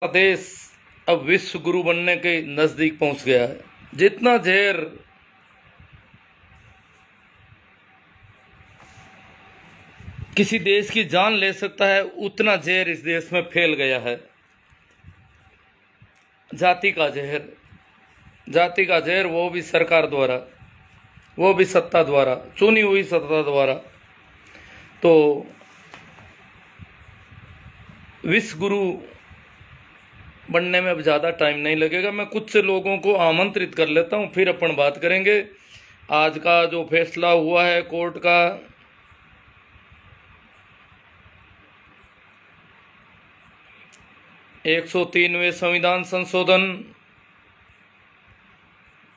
देश अब विश्व गुरु बनने के नजदीक पहुंच गया है। जितना जहर किसी देश की जान ले सकता है, उतना जहर इस देश में फैल गया है। जाति का जहर, जाति का जहर, वो भी सरकार द्वारा, वो भी सत्ता द्वारा, चुनी हुई सत्ता द्वारा। तो विश्व गुरु बनने में अब ज़्यादा टाइम नहीं लगेगा। मैं कुछ से लोगों को आमंत्रित कर लेता हूं, फिर अपन बात करेंगे। आज का जो फैसला हुआ है कोर्ट का, 103वें संविधान संशोधन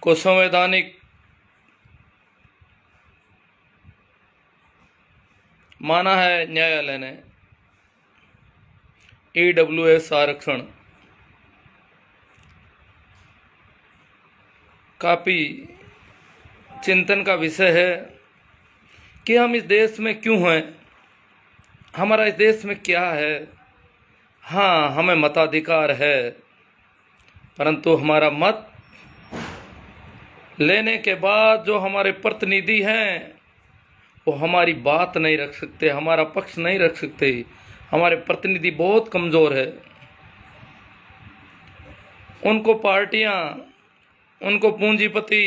को संवैधानिक माना है न्यायालय ने। EWS आरक्षण काफी चिंतन का विषय है कि हम इस देश में क्यों हैं, हमारा इस देश में क्या है। हाँ, हमें मताधिकार है, परंतु हमारा मत लेने के बाद जो हमारे प्रतिनिधि हैं वो हमारी बात नहीं रख सकते, हमारा पक्ष नहीं रख सकते। हमारे प्रतिनिधि बहुत कमजोर है। उनको पार्टियां, उनको पूंजीपति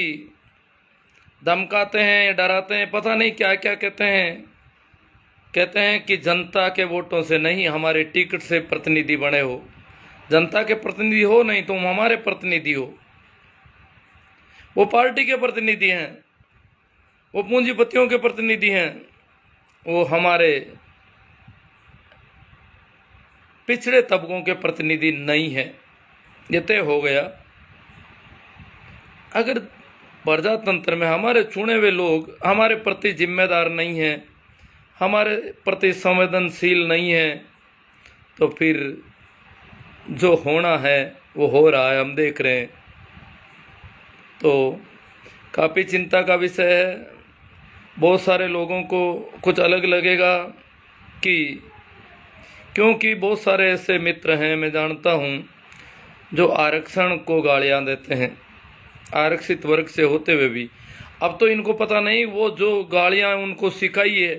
धमकाते हैं, डराते हैं, पता नहीं क्या क्या कहते हैं। कहते हैं कि जनता के वोटों से नहीं, हमारे टिकट से प्रतिनिधि बने हो। जनता के प्रतिनिधि हो नहीं, तुम हमारे प्रतिनिधि हो। वो पार्टी के प्रतिनिधि हैं, वो पूंजीपतियों के प्रतिनिधि हैं, वो हमारे पिछड़े तबकों के प्रतिनिधि नहीं है। ये तय हो गया। अगर प्रजातंत्र में हमारे चुने हुए लोग हमारे प्रति जिम्मेदार नहीं हैं, हमारे प्रति संवेदनशील नहीं हैं, तो फिर जो होना है वो हो रहा है, हम देख रहे हैं। तो काफ़ी चिंता का विषय है। बहुत सारे लोगों को कुछ अलग लगेगा कि क्योंकि बहुत सारे ऐसे मित्र हैं, मैं जानता हूं, जो आरक्षण को गालियां देते हैं, आरक्षित वर्ग से होते हुए भी। अब तो इनको पता नहीं, वो जो गालियां उनको सिखाई है,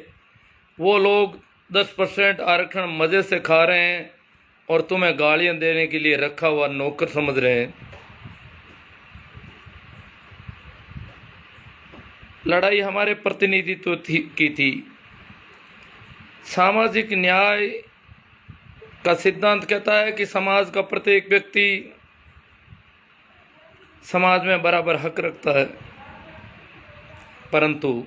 वो लोग 10% आरक्षण मजे से खा रहे हैं और तुम्हें गालियां देने के लिए रखा हुआ नौकर समझ रहे हैं। लड़ाई हमारे प्रतिनिधित्व की थी। सामाजिक न्याय का सिद्धांत कहता है कि समाज का प्रत्येक व्यक्ति समाज में बराबर हक रखता है, परंतु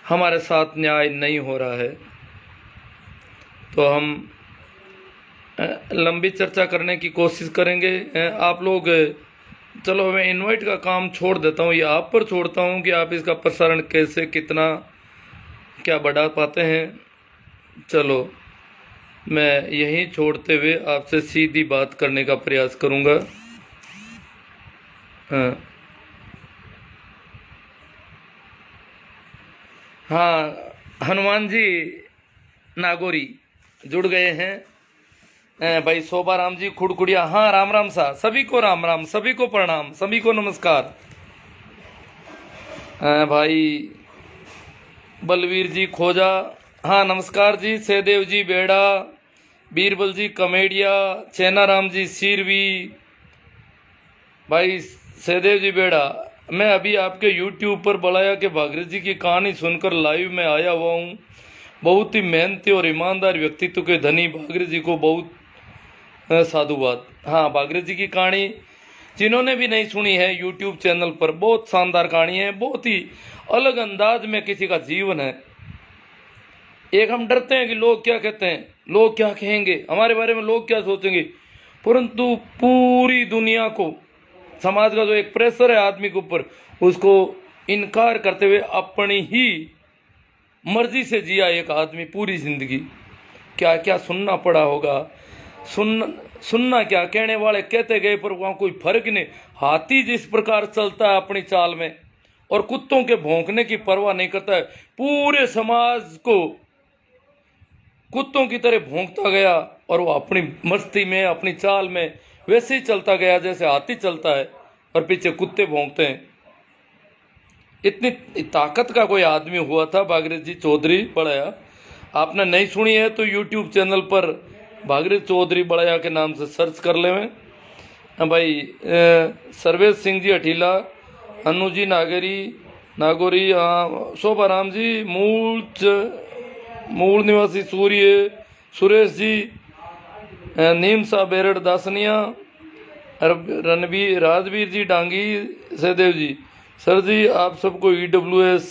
हमारे साथ न्याय नहीं हो रहा है। तो हम लंबी चर्चा करने की कोशिश करेंगे। आप लोग, चलो मैं इनवाइट का काम छोड़ देता हूँ, या आप पर छोड़ता हूँ कि आप इसका प्रसारण कैसे, कितना, क्या बढ़ा पाते हैं। चलो मैं यहीं छोड़ते हुए आपसे सीधी बात करने का प्रयास करूँगा। हाँ, हनुमान जी नागौरी जुड़ गए हैं। भाई शोभा राम जी खुड़कुड़िया, हाँ राम राम सा, सभी को राम राम, सभी को प्रणाम, सभी को नमस्कार। भाई बलवीर जी खोजा, हाँ नमस्कार जी। सहदेव जी बेड़ा, बीरबल जी कमेडिया, चैना राम जी सीरवी। भाई सहदेव जी बेड़ा, मैं अभी आपके YouTube पर बलाया के भागीरथ जी की कहानी सुनकर लाइव में आया हुआ हूँ। बहुत ही मेहनती और ईमानदार व्यक्तित्व के धनी भागीरथ जी को बहुत साधुवाद। हाँ, भागीरथ जी की कहानी जिन्होंने भी नहीं सुनी है, YouTube चैनल पर बहुत शानदार कहानी है। बहुत ही अलग अंदाज में किसी का जीवन है। एक हम डरते हैं कि लोग क्या कहते हैं, लोग क्या कहेंगे हमारे बारे में, लोग क्या सोचेंगे, परंतु पूरी दुनिया को, समाज का जो एक प्रेशर है आदमी के ऊपर, उसको इनकार करते हुए अपनी ही मर्जी से जिया एक आदमी पूरी जिंदगी। क्या क्या सुनना पड़ा होगा, सुनना क्या, कहने वाले कहते गए पर वहां कोई फर्क नहीं। हाथी जिस प्रकार चलता है अपनी चाल में और कुत्तों के भौंकने की परवाह नहीं करता है, पूरे समाज को कुत्तों की तरह भौंकता गया और वो अपनी मस्ती में, अपनी चाल में वैसे ही चलता गया जैसे हाथी चलता है और पीछे कुत्ते भौंकते हैं। इतनी ताकत का कोई आदमी हुआ था भागीरथ चौधरी बड़ाया। आपने नहीं सुनी है तो यूट्यूब चैनल पर भागीरथ चौधरी बड़ाया के नाम से सर्च कर लें भाई। सर्वेश सिंह जी हठीला, अनु जी नागौरी, शोभाराम जी मूल निवासी सुरेश जी, नीम साह बेरड़ दासनिया, राजवीर जी डांगी, सहदेव जी। सर जी आप सबको EWS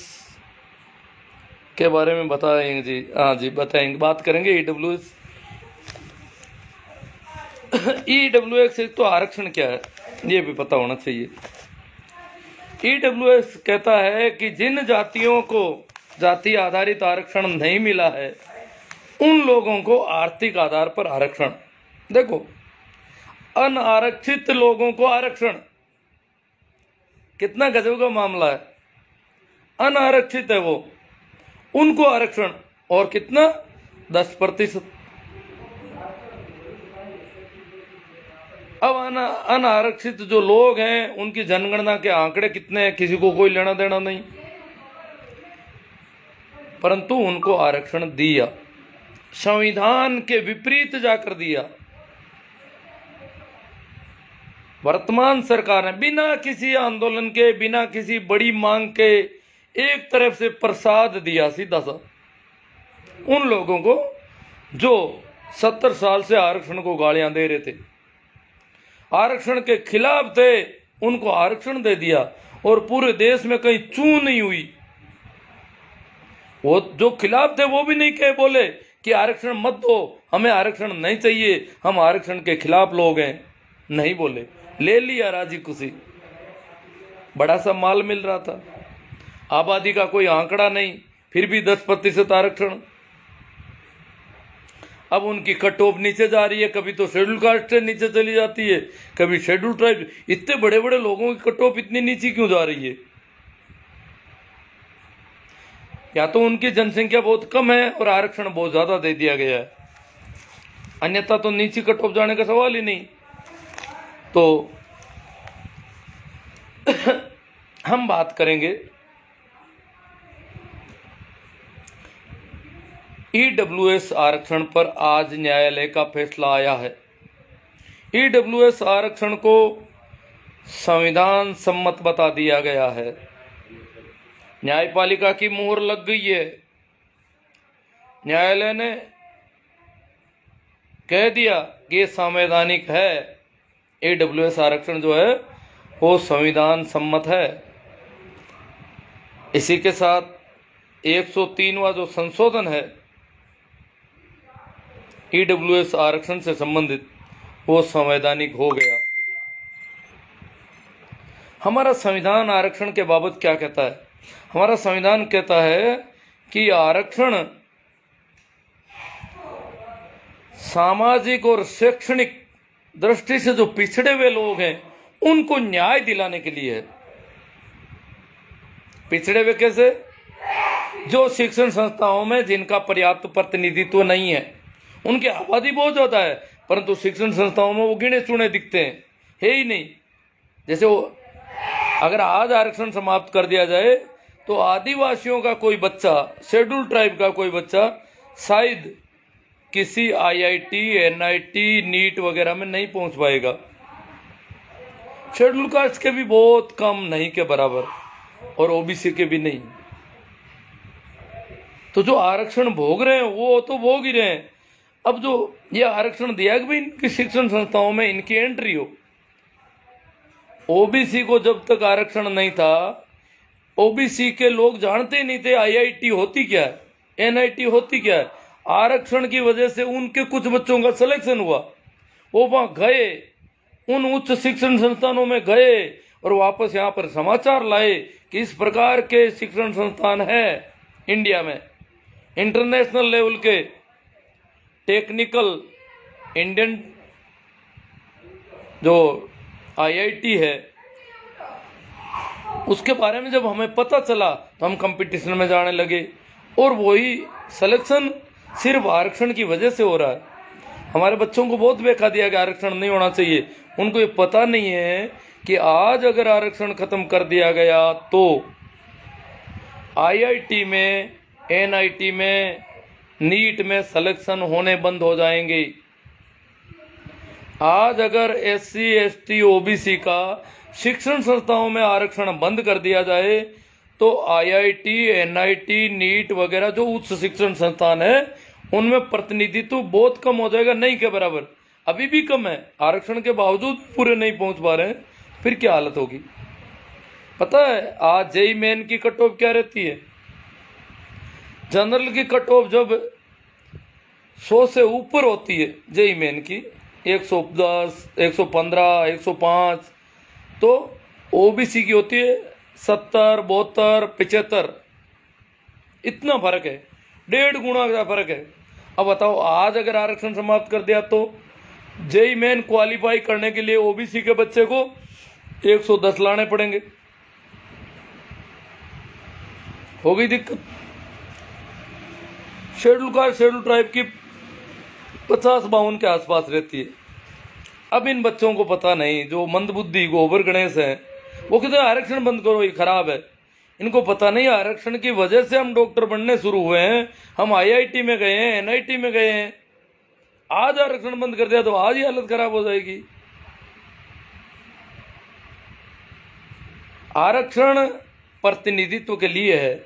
के बारे में बताएंगे जी? हाँ जी बताएंगे, बात करेंगे EWS। EWS एक तो आरक्षण क्या है ये भी पता होना चाहिए। EWS कहता है कि जिन जातियों को जाति आधारित आरक्षण नहीं मिला है उन लोगों को आर्थिक आधार पर आरक्षण। देखो, अनारक्षित लोगों को आरक्षण, कितना गजब का मामला है। अनारक्षित है वो, उनको आरक्षण, और कितना 10%। अब अनारक्षित जो लोग हैं उनकी जनगणना के आंकड़े कितने हैं किसी को कोई लेना देना नहीं, परंतु उनको आरक्षण दिया, संविधान के विपरीत जाकर दिया। वर्तमान सरकार ने बिना किसी आंदोलन के, बिना किसी बड़ी मांग के एक तरफ से प्रसाद दिया सीधा सा उन लोगों को जो 70 साल से आरक्षण को गालियां दे रहे थे, आरक्षण के खिलाफ थे, उनको आरक्षण दे दिया। और पूरे देश में कहीं चू नहीं हुई। वो जो खिलाफ थे वो भी नहीं कहे बोले कि आरक्षण मत दो, हमें आरक्षण नहीं चाहिए, हम आरक्षण के खिलाफ लोग हैं, नहीं बोले, ले लिया राजी खुशी। बड़ा सा माल मिल रहा था, आबादी का कोई आंकड़ा नहीं, फिर भी 10% आरक्षण। अब उनकी कट ऑफ नीचे जा रही है, कभी तो शेड्यूल कास्ट से नीचे चली जाती है, कभी शेड्यूल ट्राइब। इतने बड़े बड़े लोगों की कट ऑफ इतनी नीचे क्यों जा रही है? या तो उनकी जनसंख्या बहुत कम है और आरक्षण बहुत ज्यादा दे दिया गया है, अन्यथा तो नीचे कट ऑफ जाने का सवाल ही नहीं। तो हम बात करेंगे EWS आरक्षण पर। आज न्यायालय का फैसला आया है। EWS आरक्षण को संविधान सम्मत बता दिया गया है। न्यायपालिका की मुहर लग गई है। न्यायालय ने कह दिया कि ये संवैधानिक है, EWS आरक्षण जो है वो संविधान सम्मत है। इसी के साथ 103वां जो संशोधन है EWS आरक्षण से संबंधित, वो संवैधानिक हो गया। हमारा संविधान आरक्षण के बाबत क्या कहता है? हमारा संविधान कहता है कि आरक्षण सामाजिक और शैक्षणिक दृष्टि से जो पिछड़े हुए लोग हैं उनको न्याय दिलाने के लिए है। पिछड़े हुए कैसे? जो शिक्षण संस्थाओं में जिनका पर्याप्त प्रतिनिधित्व नहीं है, उनकी आबादी बहुत ज्यादा है परंतु शिक्षण संस्थाओं में वो गिने चुने दिखते हैं, है ही नहीं। जैसे वो अगर आज आरक्षण समाप्त कर दिया जाए तो आदिवासियों का कोई बच्चा, शेड्यूल ट्राइब का कोई बच्चा शायद किसी IIT, NIT, नीट वगैरह में नहीं पहुंच पाएगा। शेड्यूल कास्ट के भी बहुत कम, नहीं के बराबर, और OBC के भी नहीं। तो जो आरक्षण भोग रहे हैं वो तो भोग ही रहे हैं। अब जो ये आरक्षण दिया कि भाई इनकी शिक्षण संस्थाओं में इनकी एंट्री हो, OBC को जब तक आरक्षण नहीं था, OBC के लोग जानते नहीं थे IIT होती क्या है, NIT होती क्या है। आरक्षण की वजह से उनके कुछ बच्चों का सिलेक्शन हुआ, वो वहां गए, उन उच्च शिक्षण संस्थानों में गए और वापस यहाँ पर समाचार लाए कि इस प्रकार के शिक्षण संस्थान है इंडिया में, इंटरनेशनल लेवल के टेक्निकल इंडियन जो IIT है, उसके बारे में जब हमें पता चला तो हम कंपटीशन में जाने लगे और वही सिलेक्शन सिर्फ आरक्षण की वजह से हो रहा है। हमारे बच्चों को बहुत बेखा दिया कि आरक्षण नहीं होना चाहिए। उनको ये पता नहीं है कि आज अगर आरक्षण खत्म कर दिया गया तो आईआईटी में, एनआईटी में, नीट में सिलेक्शन होने बंद हो जाएंगे। आज अगर एससी, एसटी, ओबीसी का शिक्षण संस्थाओं में आरक्षण बंद कर दिया जाए तो आईआईटी, एनआईटी, नीट वगैरह जो उच्च शिक्षण संस्थान है उनमें प्रतिनिधित्व बहुत कम हो जाएगा, नहीं के बराबर। अभी भी कम है, आरक्षण के बावजूद पूरे नहीं पहुंच पा रहे हैं, फिर क्या हालत होगी। पता है आज जेईई मेन की कट ऑफ क्या रहती है? जनरल की कट ऑफ जब 100 से ऊपर होती है, जेईई मेन की 110, 115, 105, तो ओबीसी की होती है 70, 72, 75। इतना फर्क है, 1.5 गुना का फर्क है। अब बताओ आज अगर आरक्षण समाप्त कर दिया तो जेईई मेन क्वालिफाई करने के लिए ओबीसी के बच्चे को 110 लाने पड़ेंगे। हो गई दिक्कत। शेड्यूल कास्ट, शेड्यूल ट्राइब की 50-52 के आसपास रहती है। अब इन बच्चों को पता नहीं, जो मंदबुद्धि गोबर गणेश हैं, वो कहते हैं आरक्षण बंद करो, ये खराब है। इनको पता नहीं आरक्षण की वजह से हम डॉक्टर बनने शुरू हुए हैं, हम आईआईटी में गए हैं, एनआईटी में गए हैं। आज आरक्षण बंद कर दिया तो आज ही हालत खराब हो जाएगी। आरक्षण प्रतिनिधित्व के लिए है,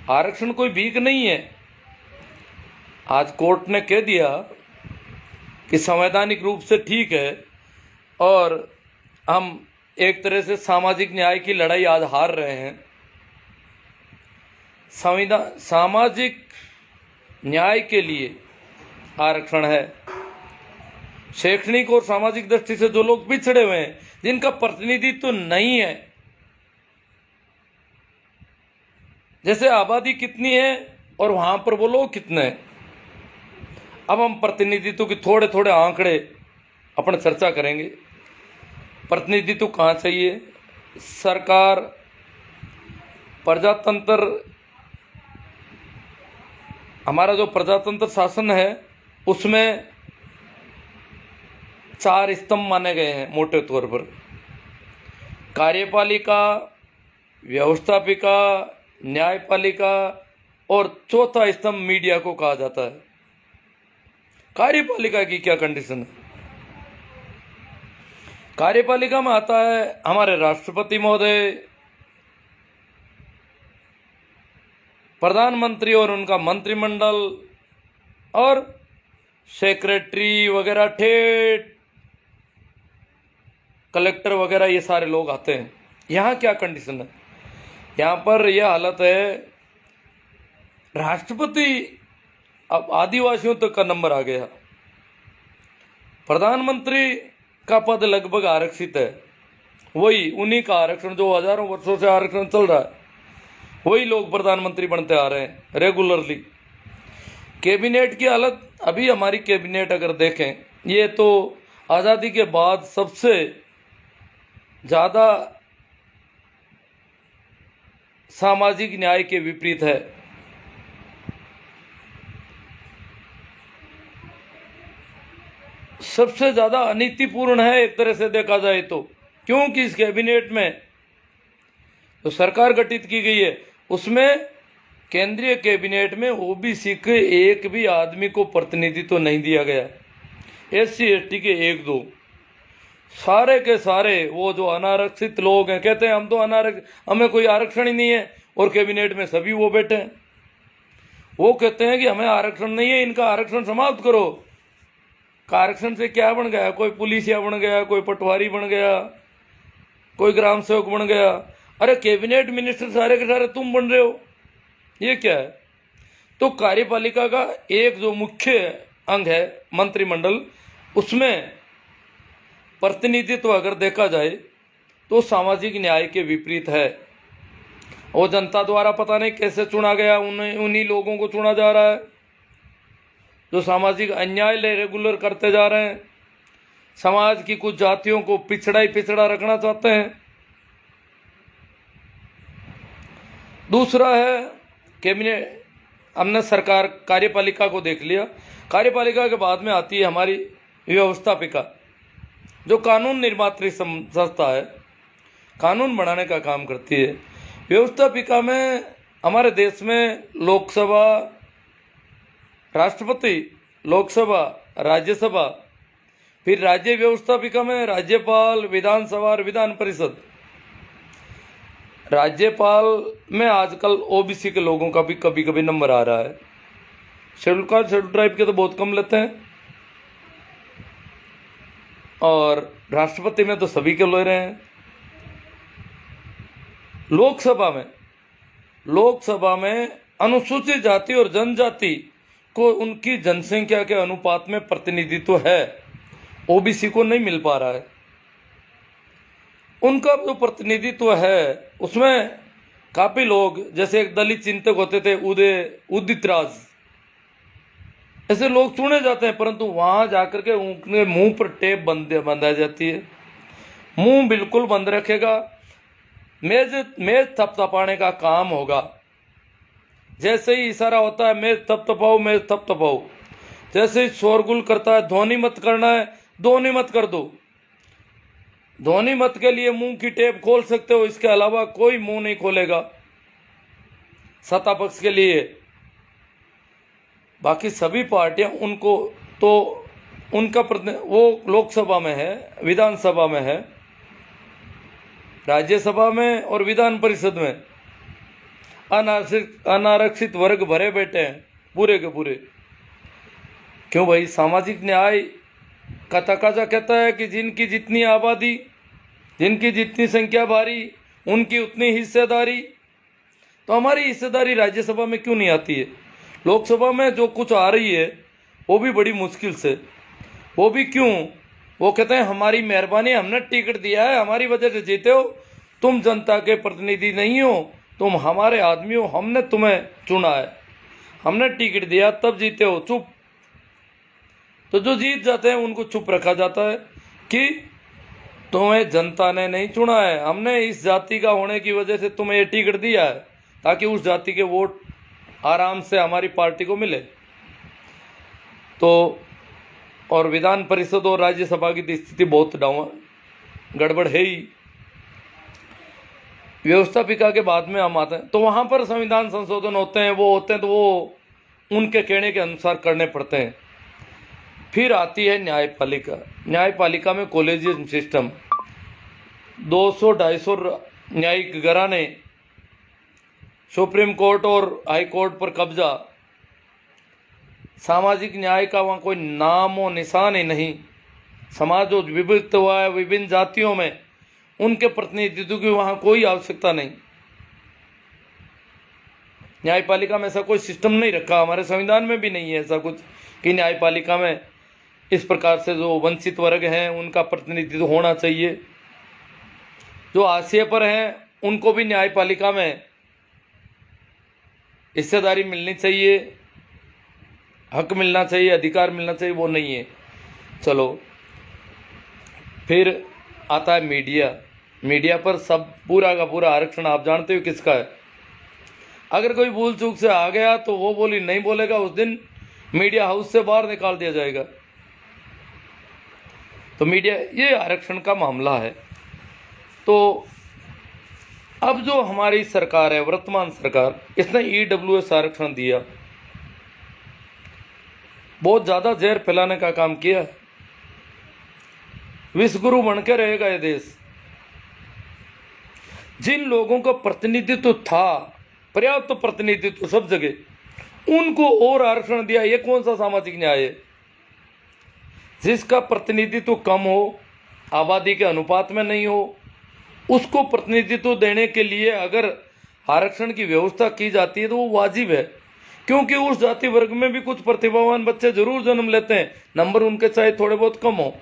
आरक्षण कोई भीख नहीं है। आज कोर्ट ने कह दिया कि संवैधानिक रूप से ठीक है और हम एक तरह से सामाजिक न्याय की लड़ाई आज हार रहे हैं। सामाजिक न्याय के लिए आरक्षण है। शैक्षणिक और सामाजिक दृष्टि से जो लोग पिछड़े हुए हैं, जिनका प्रतिनिधित्व तो नहीं है, जैसे आबादी कितनी है और वहां पर वो लोग कितने हैं। अब हम प्रतिनिधित्व के थोड़े थोड़े आंकड़े अपन चर्चा करेंगे। प्रतिनिधित्व कहाँ चाहिए? सरकार, प्रजातंत्र, हमारा जो प्रजातंत्र शासन है उसमें 4 स्तंभ माने गए हैं मोटे तौर पर। कार्यपालिका, व्यवस्थापिका, न्यायपालिका और चौथा स्तंभ मीडिया को कहा जाता है। कार्यपालिका की क्या कंडीशन है? कार्यपालिका में आता है हमारे राष्ट्रपति महोदय, प्रधानमंत्री और उनका मंत्रिमंडल और सेक्रेटरी वगैरह, ठेठ कलेक्टर वगैरह, ये सारे लोग आते हैं। यहाँ क्या कंडीशन है? यहाँ पर यह हालत है, राष्ट्रपति अब आदिवासियों तक का नंबर आ गया। प्रधानमंत्री का पद लगभग आरक्षित है, वही उन्हीं का आरक्षण जो हजारों वर्षों से आरक्षण चल रहा है, वही लोग प्रधानमंत्री बनते आ रहे हैं रेगुलरली। कैबिनेट की हालत, अभी हमारी कैबिनेट अगर देखें, ये तो आज़ादी के बाद सबसे ज़्यादा सामाजिक न्याय के विपरीत है। सबसे ज्यादा अनीतिपूर्ण है एक तरह से देखा जाए तो, क्योंकि इस कैबिनेट में जो सरकार गठित की गई है उसमें केंद्रीय कैबिनेट में ओबीसी के एक भी आदमी को प्रतिनिधित्व तो नहीं दिया गया। एससी एसटी के 1-2, सारे के सारे वो जो अनारक्षित लोग हैं कहते हैं हम तो हमें कोई आरक्षण ही नहीं है, और कैबिनेट में सभी वो बैठे हैं। वो कहते हैं कि हमें आरक्षण नहीं है, इनका आरक्षण समाप्त करो। आरक्षण से क्या बन गया? कोई पुलिसिया बन गया, कोई पटवारी बन गया, कोई ग्राम सेवक बन गया। अरे कैबिनेट मिनिस्टर सारे के सारे तुम बन रहे हो, ये क्या है? तो कार्यपालिका का एक जो मुख्य अंग है मंत्रिमंडल, उसमें प्रतिनिधित्व अगर देखा जाए तो सामाजिक न्याय के विपरीत है। वो जनता द्वारा पता नहीं कैसे चुना गया, उन्हीं लोगों को चुना जा रहा है जो सामाजिक अन्याय रेगुलर करते जा रहे हैं, समाज की कुछ जातियों को पिछड़ा ही पिछड़ा रखना चाहते हैं। दूसरा है कैबिनेट, हमने सरकार कार्यपालिका को देख लिया। कार्यपालिका के बाद में आती है हमारी व्यवस्थापिका, जो कानून निर्मात्री संस्था है, कानून बनाने का काम करती है। व्यवस्थापिका में हमारे देश में लोकसभा, राष्ट्रपति, लोकसभा, राज्यसभा, फिर राज्य व्यवस्थापिका में राज्यपाल, विधानसभा और विधान परिषद। राज्यपाल में आजकल ओबीसी के लोगों का भी कभी कभी नंबर आ रहा है। शेड्यूल कास्ट, शेड्यूल ट्राइब के तो बहुत कम लेते हैं, और राष्ट्रपति में तो सभी के ले रहे हैं। लोकसभा में अनुसूचित जाति और जनजाति को उनकी जनसंख्या के अनुपात में प्रतिनिधित्व है, ओबीसी को नहीं मिल पा रहा है। उनका जो प्रतिनिधित्व है उसमें काफी लोग, जैसे एक दलित चिंतक होते थे उदित राज, ऐसे लोग चुने जाते हैं, परंतु वहां जाकर के उनके मुंह पर टेप बंधा जाती है। मुंह बिल्कुल बंद रखेगा, मेज थपथपाने का काम होगा। जैसे ही इशारा होता है मेज थपथपाओ, मेज थपथपाओ, जैसे ही शोरगुल करता है ध्वनि मत करना है, ध्वनि मत कर दो। ध्वनि मत के लिए मुंह की टेप खोल सकते हो, इसके अलावा कोई मुंह नहीं खोलेगा सत्ता पक्ष के लिए। बाकी सभी पार्टियां उनको, तो उनका वो लोकसभा में है, विधानसभा में है, राज्यसभा में और विधान परिषद में अनारक्षित वर्ग भरे बैठे हैं पूरे के पूरे। क्यों भाई? सामाजिक न्याय का तकाजा कहता है कि जिनकी जितनी आबादी, जिनकी जितनी संख्या भारी, उनकी उतनी हिस्सेदारी। तो हमारी हिस्सेदारी राज्यसभा में क्यों नहीं आती है? लोकसभा में जो कुछ आ रही है वो भी बड़ी मुश्किल से, वो भी क्यों? वो कहते हैं हमारी मेहरबानी, हमने टिकट दिया है, हमारी वजह से जीते हो, तुम जनता के प्रतिनिधि नहीं हो, तुम हमारे आदमी हो, हमने तुम्हें चुना है, हमने टिकट दिया तब जीते हो, चुप। तो जो जीत जाते हैं उनको चुप रखा जाता है कि तुम्हें जनता ने नहीं चुना है, हमने इस जाति का होने की वजह से तुम्हें ये टिकट दिया है ताकि उस जाति के वोट आराम से हमारी पार्टी को मिले। तो और विधान परिषद और राज्यसभा की स्थिति बहुत गड़बड़ है ही। व्यवस्थापिका के बाद में हम आते हैं, तो वहां पर संविधान संशोधन होते हैं, तो वो उनके कहने के अनुसार करने पड़ते हैं। फिर आती है न्यायपालिका। न्यायपालिका में कॉलेजियम सिस्टम, 200-250 न्यायिक घराने, सुप्रीम कोर्ट और हाई कोर्ट पर कब्जा, सामाजिक न्याय का वहां कोई नाम और निशान ही नहीं। समाज जो विभक्त हुआ है विभिन्न जातियों में, उनके प्रतिनिधित्व की वहां कोई आवश्यकता नहीं। न्यायपालिका में ऐसा कोई सिस्टम नहीं रखा, हमारे संविधान में भी नहीं है ऐसा कुछ कि न्यायपालिका में इस प्रकार से जो वंचित वर्ग हैं उनका प्रतिनिधित्व होना चाहिए। जो हाशिए पर हैं उनको भी न्यायपालिका में हिस्सेदारी मिलनी चाहिए, हक मिलना चाहिए, अधिकार मिलना चाहिए, वो नहीं है। चलो फिर आता है मीडिया। मीडिया पर सब पूरा का पूरा आरक्षण आप जानते हो किसका है। अगर कोई भूल चूक से आ गया तो वो बोली नहीं बोलेगा, उस दिन मीडिया हाउस से बाहर निकाल दिया जाएगा। तो मीडिया, ये आरक्षण का मामला है। तो अब जो हमारी सरकार है, वर्तमान सरकार, इसने ईडब्ल्यूएस आरक्षण दिया, बहुत ज्यादा जहर फैलाने का काम किया है। विश्वगुरु बनकर रहेगा ये देश। जिन लोगों का प्रतिनिधित्व था, पर्याप्त प्रतिनिधित्व सब जगह, उनको और आरक्षण दिया, ये कौन सा सामाजिक न्याय है? जिसका प्रतिनिधित्व कम हो, आबादी के अनुपात में नहीं हो, उसको प्रतिनिधित्व देने के लिए अगर आरक्षण की व्यवस्था की जाती है तो वो वाजिब है, क्योंकि उस जाति वर्ग में भी कुछ प्रतिभावान बच्चे जरूर जन्म लेते हैं, नंबर उनके चाहे थोड़े बहुत कम हो,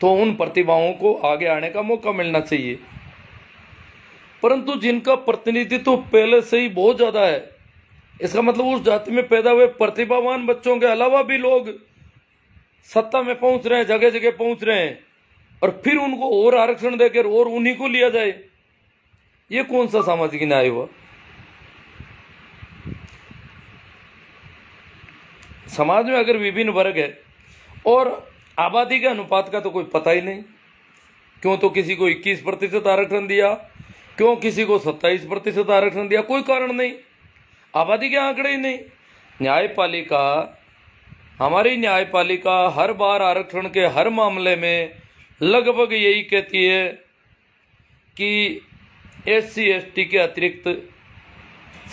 तो उन प्रतिभाओं को आगे आने का मौका मिलना चाहिए। परंतु जिनका प्रतिनिधित्व पहले से ही बहुत ज्यादा है, इसका मतलब उस जाति में पैदा हुए प्रतिभावान बच्चों के अलावा भी लोग सत्ता में पहुंच रहे हैं, जगह जगह पहुंच रहे हैं, और फिर उनको और आरक्षण देकर और उन्हीं को लिया जाए, ये कौन सा सामाजिक न्याय हुआ? समाज में अगर विभिन्न वर्ग है और आबादी के अनुपात का तो कोई पता ही नहीं, क्यों तो किसी को 21% आरक्षण दिया, क्यों किसी को 27% आरक्षण दिया, कोई कारण नहीं, आबादी के आंकड़े ही नहीं। न्यायपालिका, हमारी न्यायपालिका हर बार आरक्षण के हर मामले में लगभग यही कहती है कि SC ST के अतिरिक्त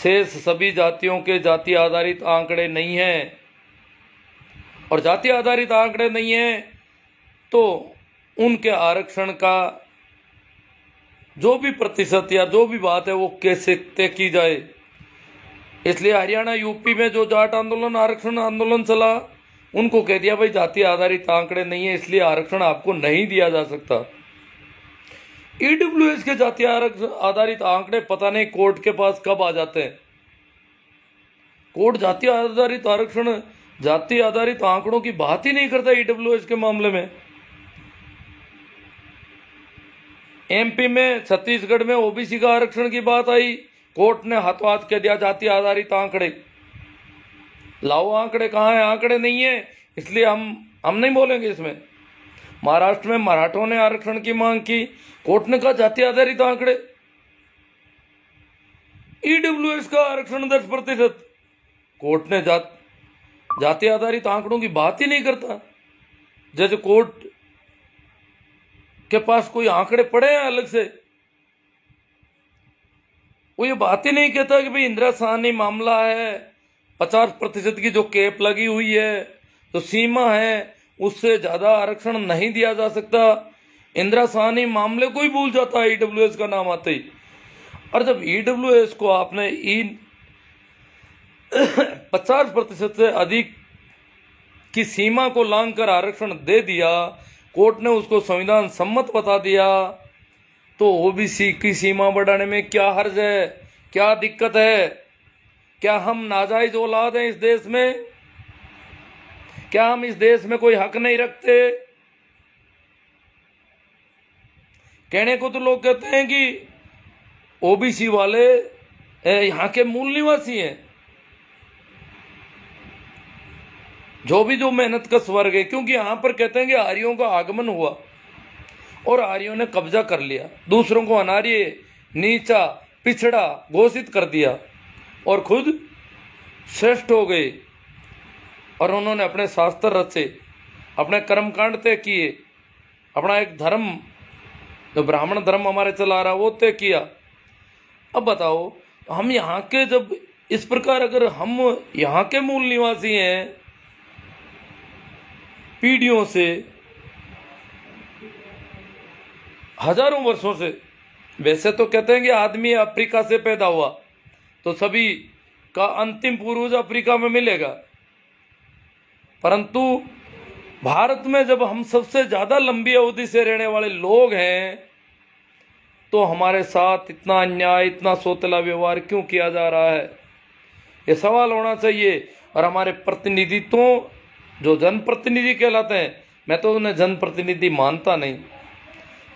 शेष सभी जातियों के जाति आधारित आंकड़े नहीं हैं, और जाति आधारित आंकड़े नहीं हैं तो उनके आरक्षण का जो भी प्रतिशत या जो भी बात है वो कैसे तय की जाए। इसलिए हरियाणा यूपी में जो जाट आंदोलन आरक्षण आंदोलन चला, उनको कह दिया भाई जाति आधारित आंकड़े नहीं है इसलिए आरक्षण आपको नहीं दिया जा सकता। EWS के जाति आधारित आंकड़े पता नहीं कोर्ट के पास कब आ जाते हैं। कोर्ट जाति आधारित आरक्षण, जाति आधारित आंकड़ों की बात ही नहीं करता EWS के मामले में। MP में, छत्तीसगढ़ में OBC का आरक्षण की बात आई, कोर्ट ने हाथों हाथ कह दिया जाति आधारित आंकड़े लाओ, आंकड़े कहाँ हैं, आंकड़े नहीं है इसलिए हम नहीं बोलेंगे इसमें। महाराष्ट्र में मराठों ने आरक्षण की मांग की, कोर्ट ने कहा जाति आधारित आंकड़े। EWS का आरक्षण 10%, कोर्ट ने जाति आधारित आंकड़ों की बात ही नहीं करता। जैसे कोर्ट के पास कोई आंकड़े पड़े हैं अलग से, वो ये बात ही नहीं कहता कि भाई इंदिरा साहनी मामला है, 50% की जो कैप लगी हुई है, तो सीमा है, उससे ज्यादा आरक्षण नहीं दिया जा सकता। इंदिरा साहनी मामले को ही भूल जाता है EWS का नाम आते ही। और जब EWS को आपने 50% से अधिक की सीमा को लांघकर आरक्षण दे दिया, कोर्ट ने उसको संविधान सम्मत बता दिया, तो OBC की सीमा बढ़ाने में क्या हर्ज है, क्या दिक्कत है? क्या हम नाजायज औलाद हैं इस देश में? क्या हम इस देश में कोई हक नहीं रखते? कहने को तो लोग कहते हैं कि OBC वाले यहाँ के मूल निवासी हैं, जो मेहनत का स्वर्ग है, क्योंकि यहां पर कहते हैं कि आर्यों का आगमन हुआ और आर्यों ने कब्जा कर लिया, दूसरों को अनार्य, नीचा, पिछड़ा घोषित कर दिया और खुद श्रेष्ठ हो गए। और उन्होंने अपने शास्त्र रचे, अपने कर्मकांड तय किए, अपना एक धर्म जो ब्राह्मण धर्म हमारे चला रहा वो तय किया। अब बताओ, हम यहाँ के जब इस प्रकार, अगर हम यहाँ के मूल निवासी हैं पीढ़ियों से, हजारों वर्षों से, वैसे तो कहते हैं कि आदमी अफ्रीका से पैदा हुआ तो सभी का अंतिम पूर्वज अफ्रीका में मिलेगा, परंतु भारत में जब हम सबसे ज्यादा लंबी अवधि से रहने वाले लोग हैं तो हमारे साथ इतना अन्याय, इतना सोतला व्यवहार क्यों किया जा रहा है? ये सवाल होना चाहिए। और हमारे प्रतिनिधित्वों, जो जनप्रतिनिधि कहलाते हैं, मैं तो उन्हें जनप्रतिनिधि मानता नहीं।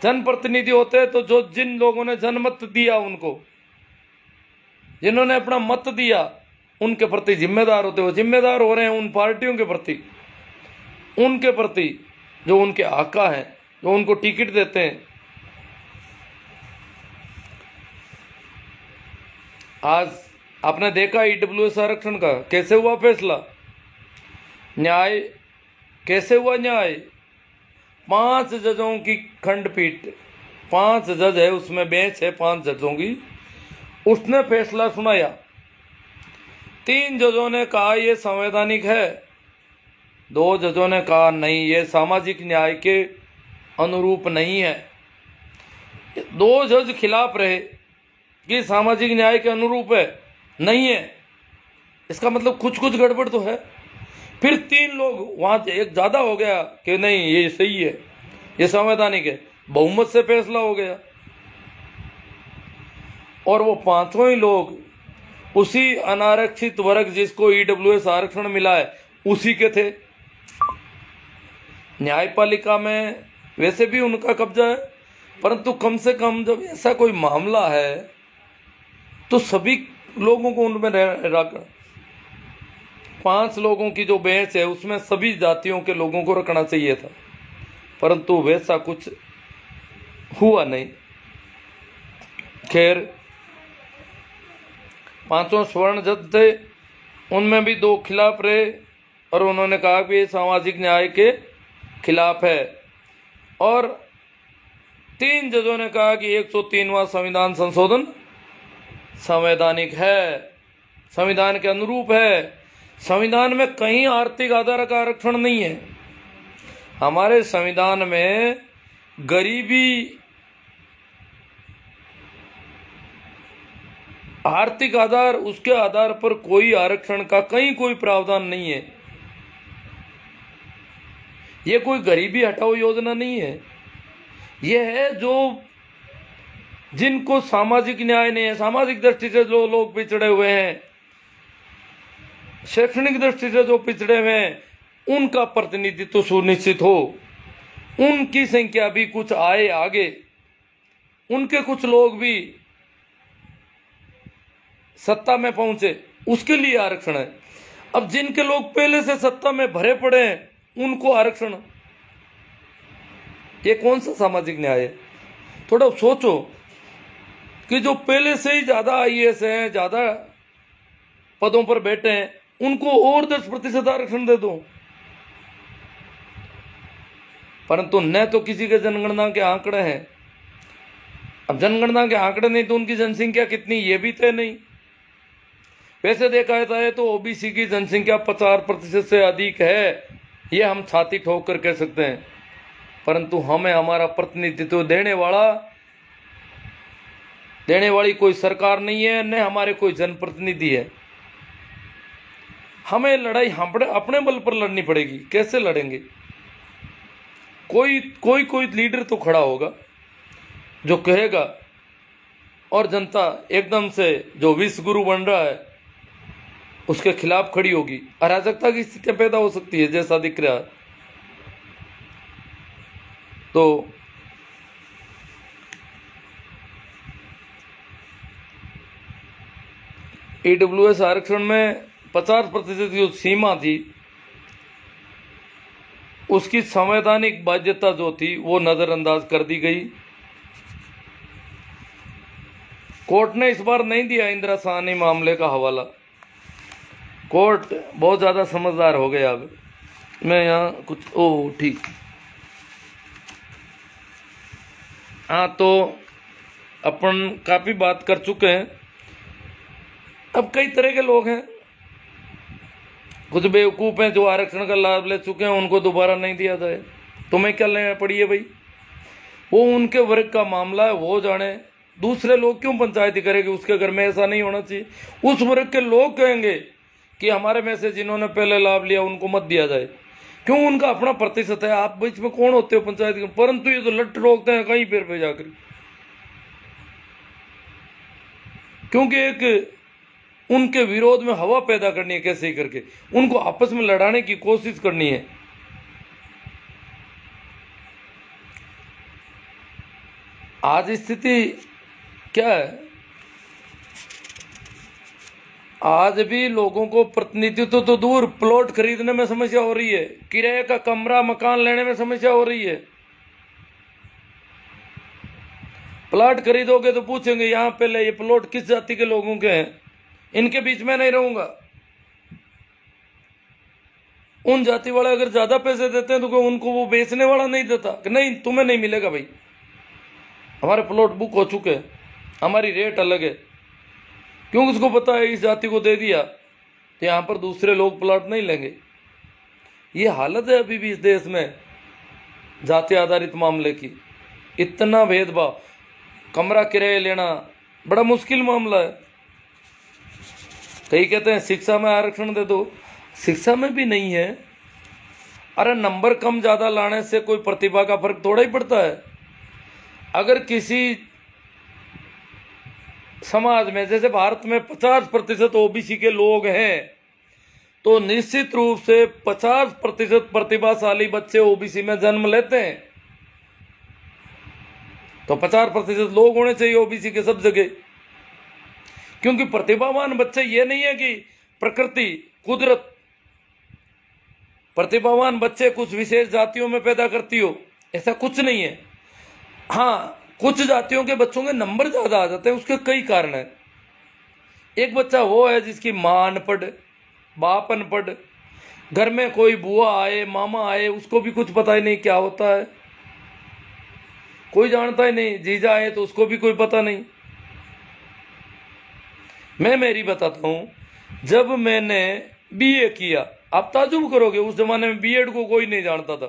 जनप्रतिनिधि होते हैं तो जो जिन लोगों ने जनमत दिया, उनको, जिन्होंने अपना मत दिया, उनके प्रति जिम्मेदार होते। वो जिम्मेदार हो रहे हैं उन पार्टियों के प्रति, उनके प्रति जो उनके आका हैं, जो उनको टिकट देते हैं। आज आपने देखा EWS आरक्षण का कैसे हुआ फैसला, न्याय कैसे हुआ न्याय। 5 जजों की खंडपीठ, 5 जज है, उसमें बेंच है 5 जजों की, उसने फैसला सुनाया। 3 जजों ने कहा यह संवैधानिक है, 2 जजों ने कहा नहीं, ये सामाजिक न्याय के अनुरूप नहीं है। 2 जज खिलाफ रहे कि सामाजिक न्याय के अनुरूप है, नहीं है, इसका मतलब कुछ गड़बड़ तो है। फिर 3 लोग, वहां एक ज्यादा हो गया कि नहीं ये सही है, ये संवैधानिक है, बहुमत से फैसला हो गया। और वो 5 ही लोग उसी अनारक्षित वर्ग जिसको EWS आरक्षण मिला है उसी के थे। न्यायपालिका में वैसे भी उनका कब्जा है, परंतु कम से कम जब ऐसा कोई मामला है तो सभी लोगों को उनमें 5 लोगों की जो बेंच है उसमें सभी जातियों के लोगों को रखना चाहिए था, परंतु वैसा कुछ हुआ नहीं। खैर, 5 स्वर्ण जज थे, उनमें भी 2 खिलाफ रहे और उन्होंने कहा कि ये सामाजिक न्याय के खिलाफ है, और 3 जजों ने कहा कि 103वां संविधान संशोधन संवैधानिक है, संविधान के अनुरूप है। संविधान में कहीं आर्थिक आधार का आरक्षण नहीं है। हमारे संविधान में गरीबी, आर्थिक आधार, उसके आधार पर कोई आरक्षण का कहीं कोई प्रावधान नहीं है। ये कोई गरीबी हटाओ योजना नहीं है। यह है जो जिनको सामाजिक न्याय नहीं है, सामाजिक दृष्टि से जो लोग पिछड़े हुए हैं, शैक्षणिक दृष्टि से जो पिछड़े हुए हैं, उनका प्रतिनिधित्व सुनिश्चित हो, उनकी संख्या भी कुछ आए आगे, उनके कुछ लोग भी सत्ता में पहुंचे, उसके लिए आरक्षण है। अब जिनके लोग पहले से सत्ता में भरे पड़े हैं, उनको आरक्षण, ये कौन सा सामाजिक न्याय है? थोड़ा सोचो कि जो पहले से ही ज्यादा आईएएस हैं, ज्यादा पदों पर बैठे हैं, उनको और 10% आरक्षण दे दो। परंतु न तो किसी के जनगणना के आंकड़े हैं। अब जनगणना के आंकड़े नहीं तो उनकी जनसंख्या कितनी ये भी तय नहीं। वैसे देखा जाता है तो ओबीसी की जनसंख्या 50% से अधिक है, ये हम छाती ठोक कर कह सकते हैं। परंतु हमें हमारा प्रतिनिधित्व देने वाली कोई सरकार नहीं है, न हमारे कोई जनप्रतिनिधि है। हमें लड़ाई अपने बल पर लड़नी पड़ेगी। कैसे लड़ेंगे? कोई लीडर तो खड़ा होगा जो कहेगा, और जनता एकदम से जो विश्व गुरु बन रहा है उसके खिलाफ खड़ी होगी। अराजकता की स्थितियां पैदा हो सकती है, जैसा दिख रहा है। तो ईडब्ल्यूएस आरक्षण में 50% जो सीमा थी, उसकी संवैधानिक बाध्यता जो थी वो नजरअंदाज कर दी गई। कोर्ट ने इस बार नहीं दिया इंदिरा साहनी मामले का हवाला। कोर्ट बहुत ज्यादा समझदार हो गया। अब मैं यहाँ कुछ ठीक, हाँ, तो अपन काफी बात कर चुके हैं। अब कई तरह के लोग हैं, कुछ बेवकूफ हैं जो आरक्षण का लाभ ले चुके हैं, उनको दोबारा नहीं दिया जाए। तुम्हें क्या लेना पड़ी है भाई? वो उनके वर्ग का मामला है, वो जाने। दूसरे लोग क्यों पंचायती करेंगे? उसके घर में ऐसा नहीं होना चाहिए। उस वर्ग के लोग कहेंगे कि हमारे में से जिन्होंने पहले लाभ लिया उनको मत दिया जाए। क्यों? उनका अपना प्रतिशत है। आप बीच में कौन होते हो पंचायत के? परंतु ये तो लट रोकते हैं कहीं पेड़ पे जाकर, क्योंकि एक उनके विरोध में हवा पैदा करनी है, कैसे ही करके उनको आपस में लड़ाने की कोशिश करनी है। आज स्थिति क्या है? आज भी लोगों को प्रतिनिधित्व तो दूर, प्लॉट खरीदने में समस्या हो रही है, किराए का कमरा मकान लेने में समस्या हो रही है। प्लॉट खरीदोगे तो पूछेंगे यहाँ पहले ये प्लॉट किस जाति के लोगों के हैं, इनके बीच में नहीं रहूंगा। उन जाति वाले अगर ज्यादा पैसे देते हैं तो उनको वो बेचने वाला नहीं देता कि नहीं तुम्हें नहीं मिलेगा भाई, हमारे प्लॉट बुक हो चुके हैं, हमारी रेट अलग है। क्योंकि उसको पता है इस जाति को दे दिया तो यहां पर दूसरे लोग प्लॉट नहीं लेंगे। ये हालत है अभी भी इस देश में जाति आधारित मामले की। इतना भेदभाव, कमरा किराए लेना बड़ा मुश्किल मामला है। कई कहते हैं शिक्षा में आरक्षण दे दो, शिक्षा में भी नहीं है। अरे नंबर कम ज्यादा लाने से कोई प्रतिभा का फर्क थोड़ा ही पड़ता है। अगर किसी समाज में, जैसे भारत में 50% ओबीसी के लोग हैं, तो निश्चित रूप से 50% प्रतिभाशाली बच्चे ओबीसी में जन्म लेते हैं। तो 50% लोग होने चाहिए ओबीसी के सब जगह। क्योंकि प्रतिभावान बच्चे ये नहीं है कि प्रकृति, कुदरत प्रतिभावान बच्चे कुछ विशेष जातियों में पैदा करती हो, ऐसा कुछ नहीं है। हाँ, कुछ जातियों के बच्चों के नंबर ज्यादा आ जाते हैं, उसके कई कारण है। एक बच्चा वो है जिसकी माँ अनपढ़, बाप अनपढ़, घर में कोई बुआ आए, मामा आए, उसको भी कुछ पता ही नहीं क्या होता है, कोई जानता ही नहीं। जीजा आए तो उसको भी कोई पता नहीं। मैं मेरी बताता हूं, जब मैंने बीए किया, आप ताजुब करोगे, उस जमाने में बीएड को कोई नहीं जानता था।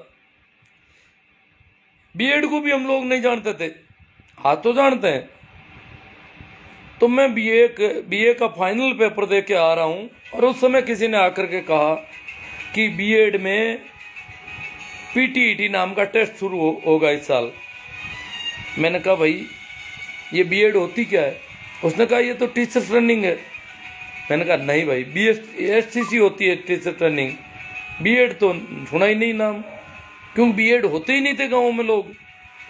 बीएड को भी हम लोग नहीं जानते थे, आज तो जानते हैं। तो मैं बीए का फाइनल पेपर दे के आ रहा हूं, और उस समय किसी ने आकर के कहा कि बीएड में पीटीईटी नाम का टेस्ट शुरू होगा इस साल। मैंने कहा भाई ये बीएड होती क्या है? उसने कहा ये तो टीचर ट्रेनिंग है। मैंने कहा नहीं भाई, एसटीसी होती है टीचर ट्रेनिंग, बीएड तो सुना ही नहीं नाम, क्योंकि बीएड होते ही नहीं थे गाँव में लोग।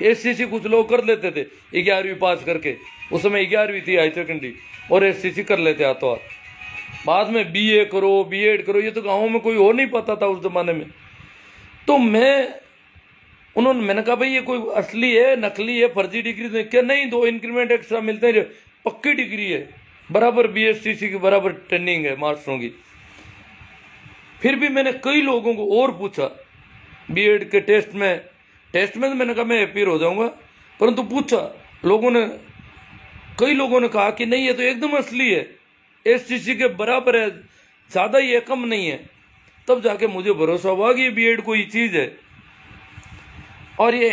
एसटीसी कुछ लोग कर लेते थे 11वीं पास करके, उस समय 11वीं थी हाई सेकेंडरी, और एसटीसी कर लेते हाथों हाथ। बाद में बीए करो, बीएड करो, ये तो गाँव में कोई और नहीं पता था उस जमाने में। तो मैंने कहा भाई ये कोई असली है, नकली है, फर्जी डिग्री? क्या नहीं, 2 इंक्रीमेंट एक्स्ट्रा मिलते हैं, पक्की डिग्री है, बराबर बीएसटीसी की बराबर ट्रेनिंग है मास्टरों की। फिर भी मैंने कई लोगों को और पूछा बीएड के टेस्ट में तो मैंने कहा मैं अपीयर हो जाऊंगा, परंतु पूछा कई लोगों ने कहा कि नहीं ये तो एकदम असली है, एसटीसी के बराबर है, ज्यादा ही है, कम नहीं है। तब जाके मुझे भरोसा हुआ कि ये बीएड कोई चीज है। और ये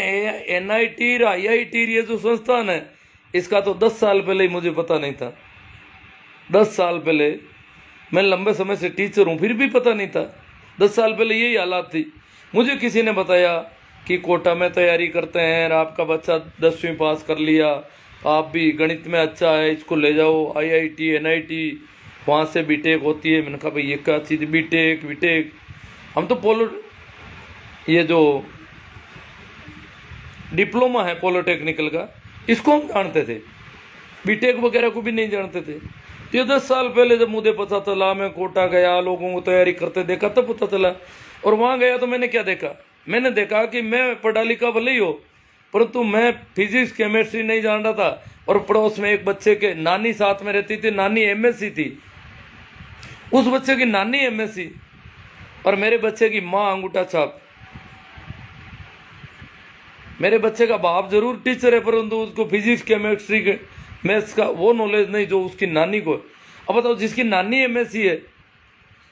एनआईटी, आईआईटी, ये जो संस्थान है, इसका तो 10 साल पहले ही मुझे पता नहीं था। 10 साल पहले, मैं लंबे समय से टीचर हूं, फिर भी पता नहीं था। 10 साल पहले यही हालात थी। मुझे किसी ने बताया कि कोटा में तैयारी करते हैं, आपका बच्चा 10वीं पास कर लिया, आप भी गणित में अच्छा है, इसको ले जाओ आईआईटी, एनआईटी, वहाँ से बीटेक होती है। मैंने कहा भाई ये क्या चीज़, बीटेक? हम तो ये जो डिप्लोमा है पॉलिटेक्निकल का, इसको हम जानते थे, बीटेक वगैरह को भी नहीं जानते थे। ये 10 साल पहले जब मुझे पता चला, मैं कोटा गया, लोगों को तैयारी करते देखा, तब पता चला। और वहाँ गया तो मैंने क्या देखा? मैंने देखा कि मैं पढ़ा लिखा भले ही हो, परंतु मैं फिजिक्स केमिस्ट्री नहीं जान रहा था। और पड़ोस में एक बच्चे के नानी साथ में रहती थी, नानी एमएससी थी, उस बच्चे की नानी एमएससी, और मेरे बच्चे की माँ अंगूठा छाप। मेरे बच्चे का बाप जरूर टीचर है, परंतु उसको फिजिक्स केमिस्ट्री के मैथ्स का वो नॉलेज नहीं जो उसकी नानी को। अब बताओ, जिसकी नानी एमएससी है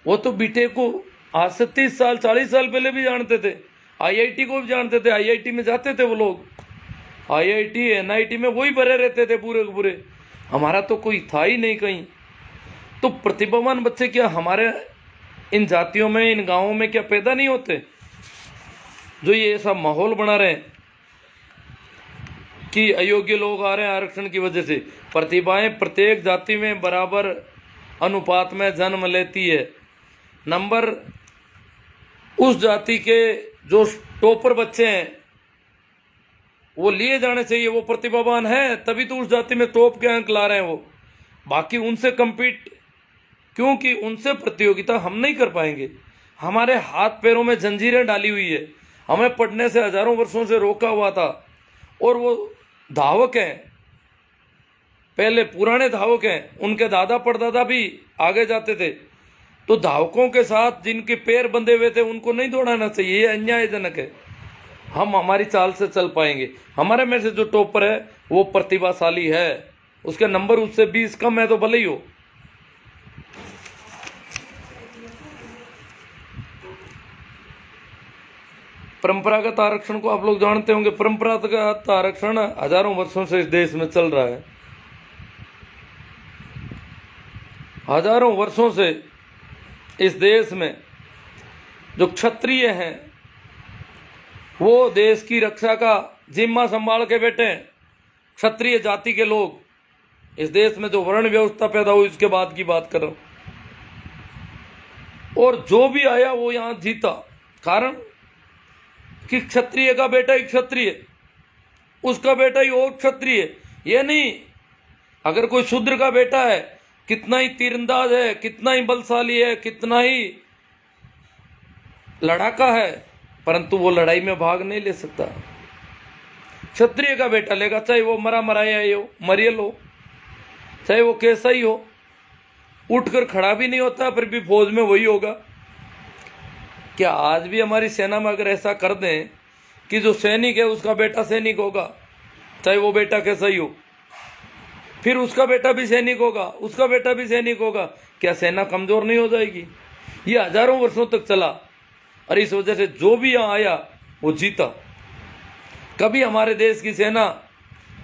वो तो बीटेक को आज से 30 साल 40 साल पहले भी जानते थे, आईआईटी को भी जानते थे, आईआईटी में जाते थे वो लोग, आईआईटी एनआईटी में वही भरे रहते थे पूरे के पूरे। हमारा तो कोई था ही नहीं कहीं। तो प्रतिभावान बच्चे क्या हमारे इन जातियों में, इन गांवों में क्या पैदा नहीं होते, जो ये ऐसा माहौल बना रहे हैं कि अयोग्य लोग आ रहे हैं आरक्षण की वजह से? प्रतिभाएं प्रत्येक जाति में बराबर अनुपात में जन्म लेती है। नंबर उस जाति के जो टॉपर बच्चे हैं वो लिए जाने चाहिए, वो प्रतिभावान है तभी तो उस जाति में टॉप के अंक ला रहे हैं वो। बाकी उनसे compete, क्योंकि उनसे प्रतियोगिता हम नहीं कर पाएंगे। हमारे हाथ पैरों में जंजीरें डाली हुई है, हमें पढ़ने से हजारों वर्षों से रोका हुआ था। और वो धावक हैं, पहले पुराने धावक हैं, उनके दादा परदादा भी आगे जाते थे। तो धावकों के साथ जिनके पैर बंधे हुए थे उनको नहीं दौड़ाना चाहिए, ये अन्यायजनक है। हम हमारी चाल से चल पाएंगे। हमारे में से जो टॉपर है वो प्रतिभाशाली है, उसके नंबर उससे 20 कम है तो भले ही हो। परंपरागत आरक्षण को आप लोग जानते होंगे। परंपरागत आरक्षण हजारों वर्षों से इस देश में चल रहा है। हजारों वर्षों से इस देश में जो क्षत्रिय हैं वो देश की रक्षा का जिम्मा संभाल के बैठे हैं। क्षत्रिय जाति के लोग इस देश में जो वर्ण व्यवस्था पैदा हुई उसके बाद की बात कर रहा हूं। और जो भी आया वो यहां जीता, कारण कि क्षत्रिय का बेटा ही क्षत्रिय, उसका बेटा ही और क्षत्रिय। ये नहीं अगर कोई शूद्र का बेटा है, कितना ही तीरंदाज है, कितना ही बलशाली है, कितना ही लड़ाका है, परंतु वो लड़ाई में भाग नहीं ले सकता। क्षत्रिय का बेटा लेगा, चाहे वो मरा मराया हो, मरियल हो, चाहे वो कैसा ही हो, उठकर खड़ा भी नहीं होता, फिर भी फौज में वही होगा। क्या आज भी हमारी सेना में अगर ऐसा कर दें कि जो सैनिक है उसका बेटा सैनिक होगा, चाहे वो बेटा कैसा ही हो, फिर उसका बेटा भी सैनिक होगा, उसका बेटा भी सैनिक होगा, क्या सेना कमजोर नहीं हो जाएगी? ये हजारों वर्षों तक चला और इस वजह से जो भी यहाँ आया वो जीता। कभी हमारे देश की सेना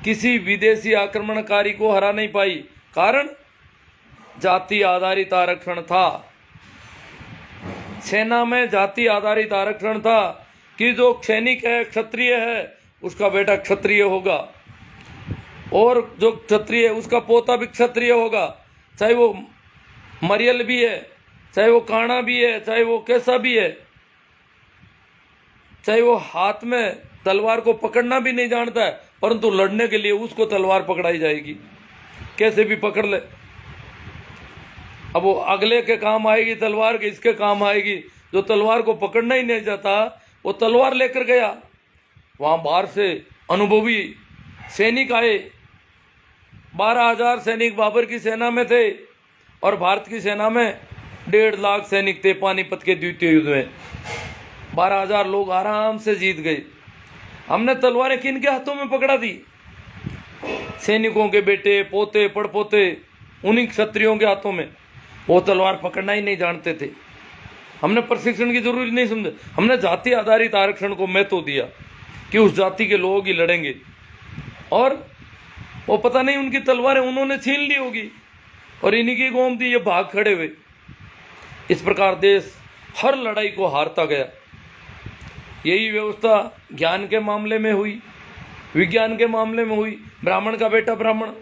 किसी विदेशी आक्रमणकारी को हरा नहीं पाई, कारण जाति आधारित आरक्षण था। सेना में जाति आधारित आरक्षण था कि जो सैनिक है, क्षत्रिय है, उसका बेटा क्षत्रिय होगा, और जो क्षत्रिय है उसका पोता भी क्षत्रिय होगा, चाहे वो मरियल भी है, चाहे वो काणा भी है, चाहे वो कैसा भी है, चाहे वो हाथ में तलवार को पकड़ना भी नहीं जानता है, परंतु लड़ने के लिए उसको तलवार पकड़ाई जाएगी, कैसे भी पकड़ ले। अब वो अगले के काम आएगी तलवार के, इसके काम आएगी। जो तलवार को पकड़ना ही नहीं जाता वो तलवार लेकर गया। वहां बाहर से अनुभवी सैनिक आए, 12,000 सैनिक बाबर की सेना में थे और भारत की सेना में 1.5 लाख सैनिक थे। पानीपत के द्वितीय युद्ध में 12,000 लोग आराम से जीत गए। हमने तलवारें किन के हाथों में पकड़ा दी? सैनिकों के बेटे, पोते, पड़पोते, उन्हीं क्षत्रियों के हाथों में। वो तलवार पकड़ना ही नहीं जानते थे। हमने प्रशिक्षण की जरूरत नहीं समझे, हमने जाति आधारित आरक्षण को महत्व दिया कि उस जाति के लोग ही लड़ेंगे, और वो पता नहीं उनकी तलवारें उन्होंने छीन ली होगी और इन्हीं की गोमती ये भाग खड़े हुए। इस प्रकार देश हर लड़ाई को हारता गया। यही व्यवस्था ज्ञान के मामले में हुई, विज्ञान के मामले में हुई। ब्राह्मण का बेटा ब्राह्मण,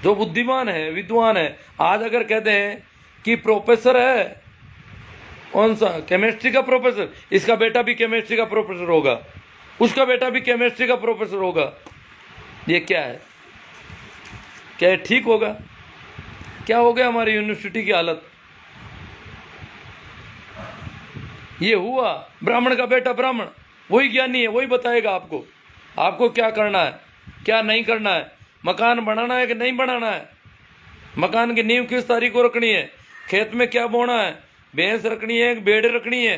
जो बुद्धिमान है, विद्वान है, आज अगर कहते हैं कि प्रोफेसर है, कौन सा, केमिस्ट्री का प्रोफेसर, इसका बेटा भी केमिस्ट्री का प्रोफेसर होगा, उसका बेटा भी केमिस्ट्री का प्रोफेसर होगा, ये क्या है? क्या ये ठीक होगा? क्या हो गया हमारी यूनिवर्सिटी की हालत? ये हुआ ब्राह्मण का बेटा ब्राह्मण, वही ज्ञानी है, वही बताएगा आपको, आपको क्या करना है, क्या नहीं करना है, मकान बनाना है कि नहीं बनाना है, मकान की नींव किस तारीख को रखनी है, खेत में क्या बोना है, भैंस रखनी है, भेड़ रखनी है,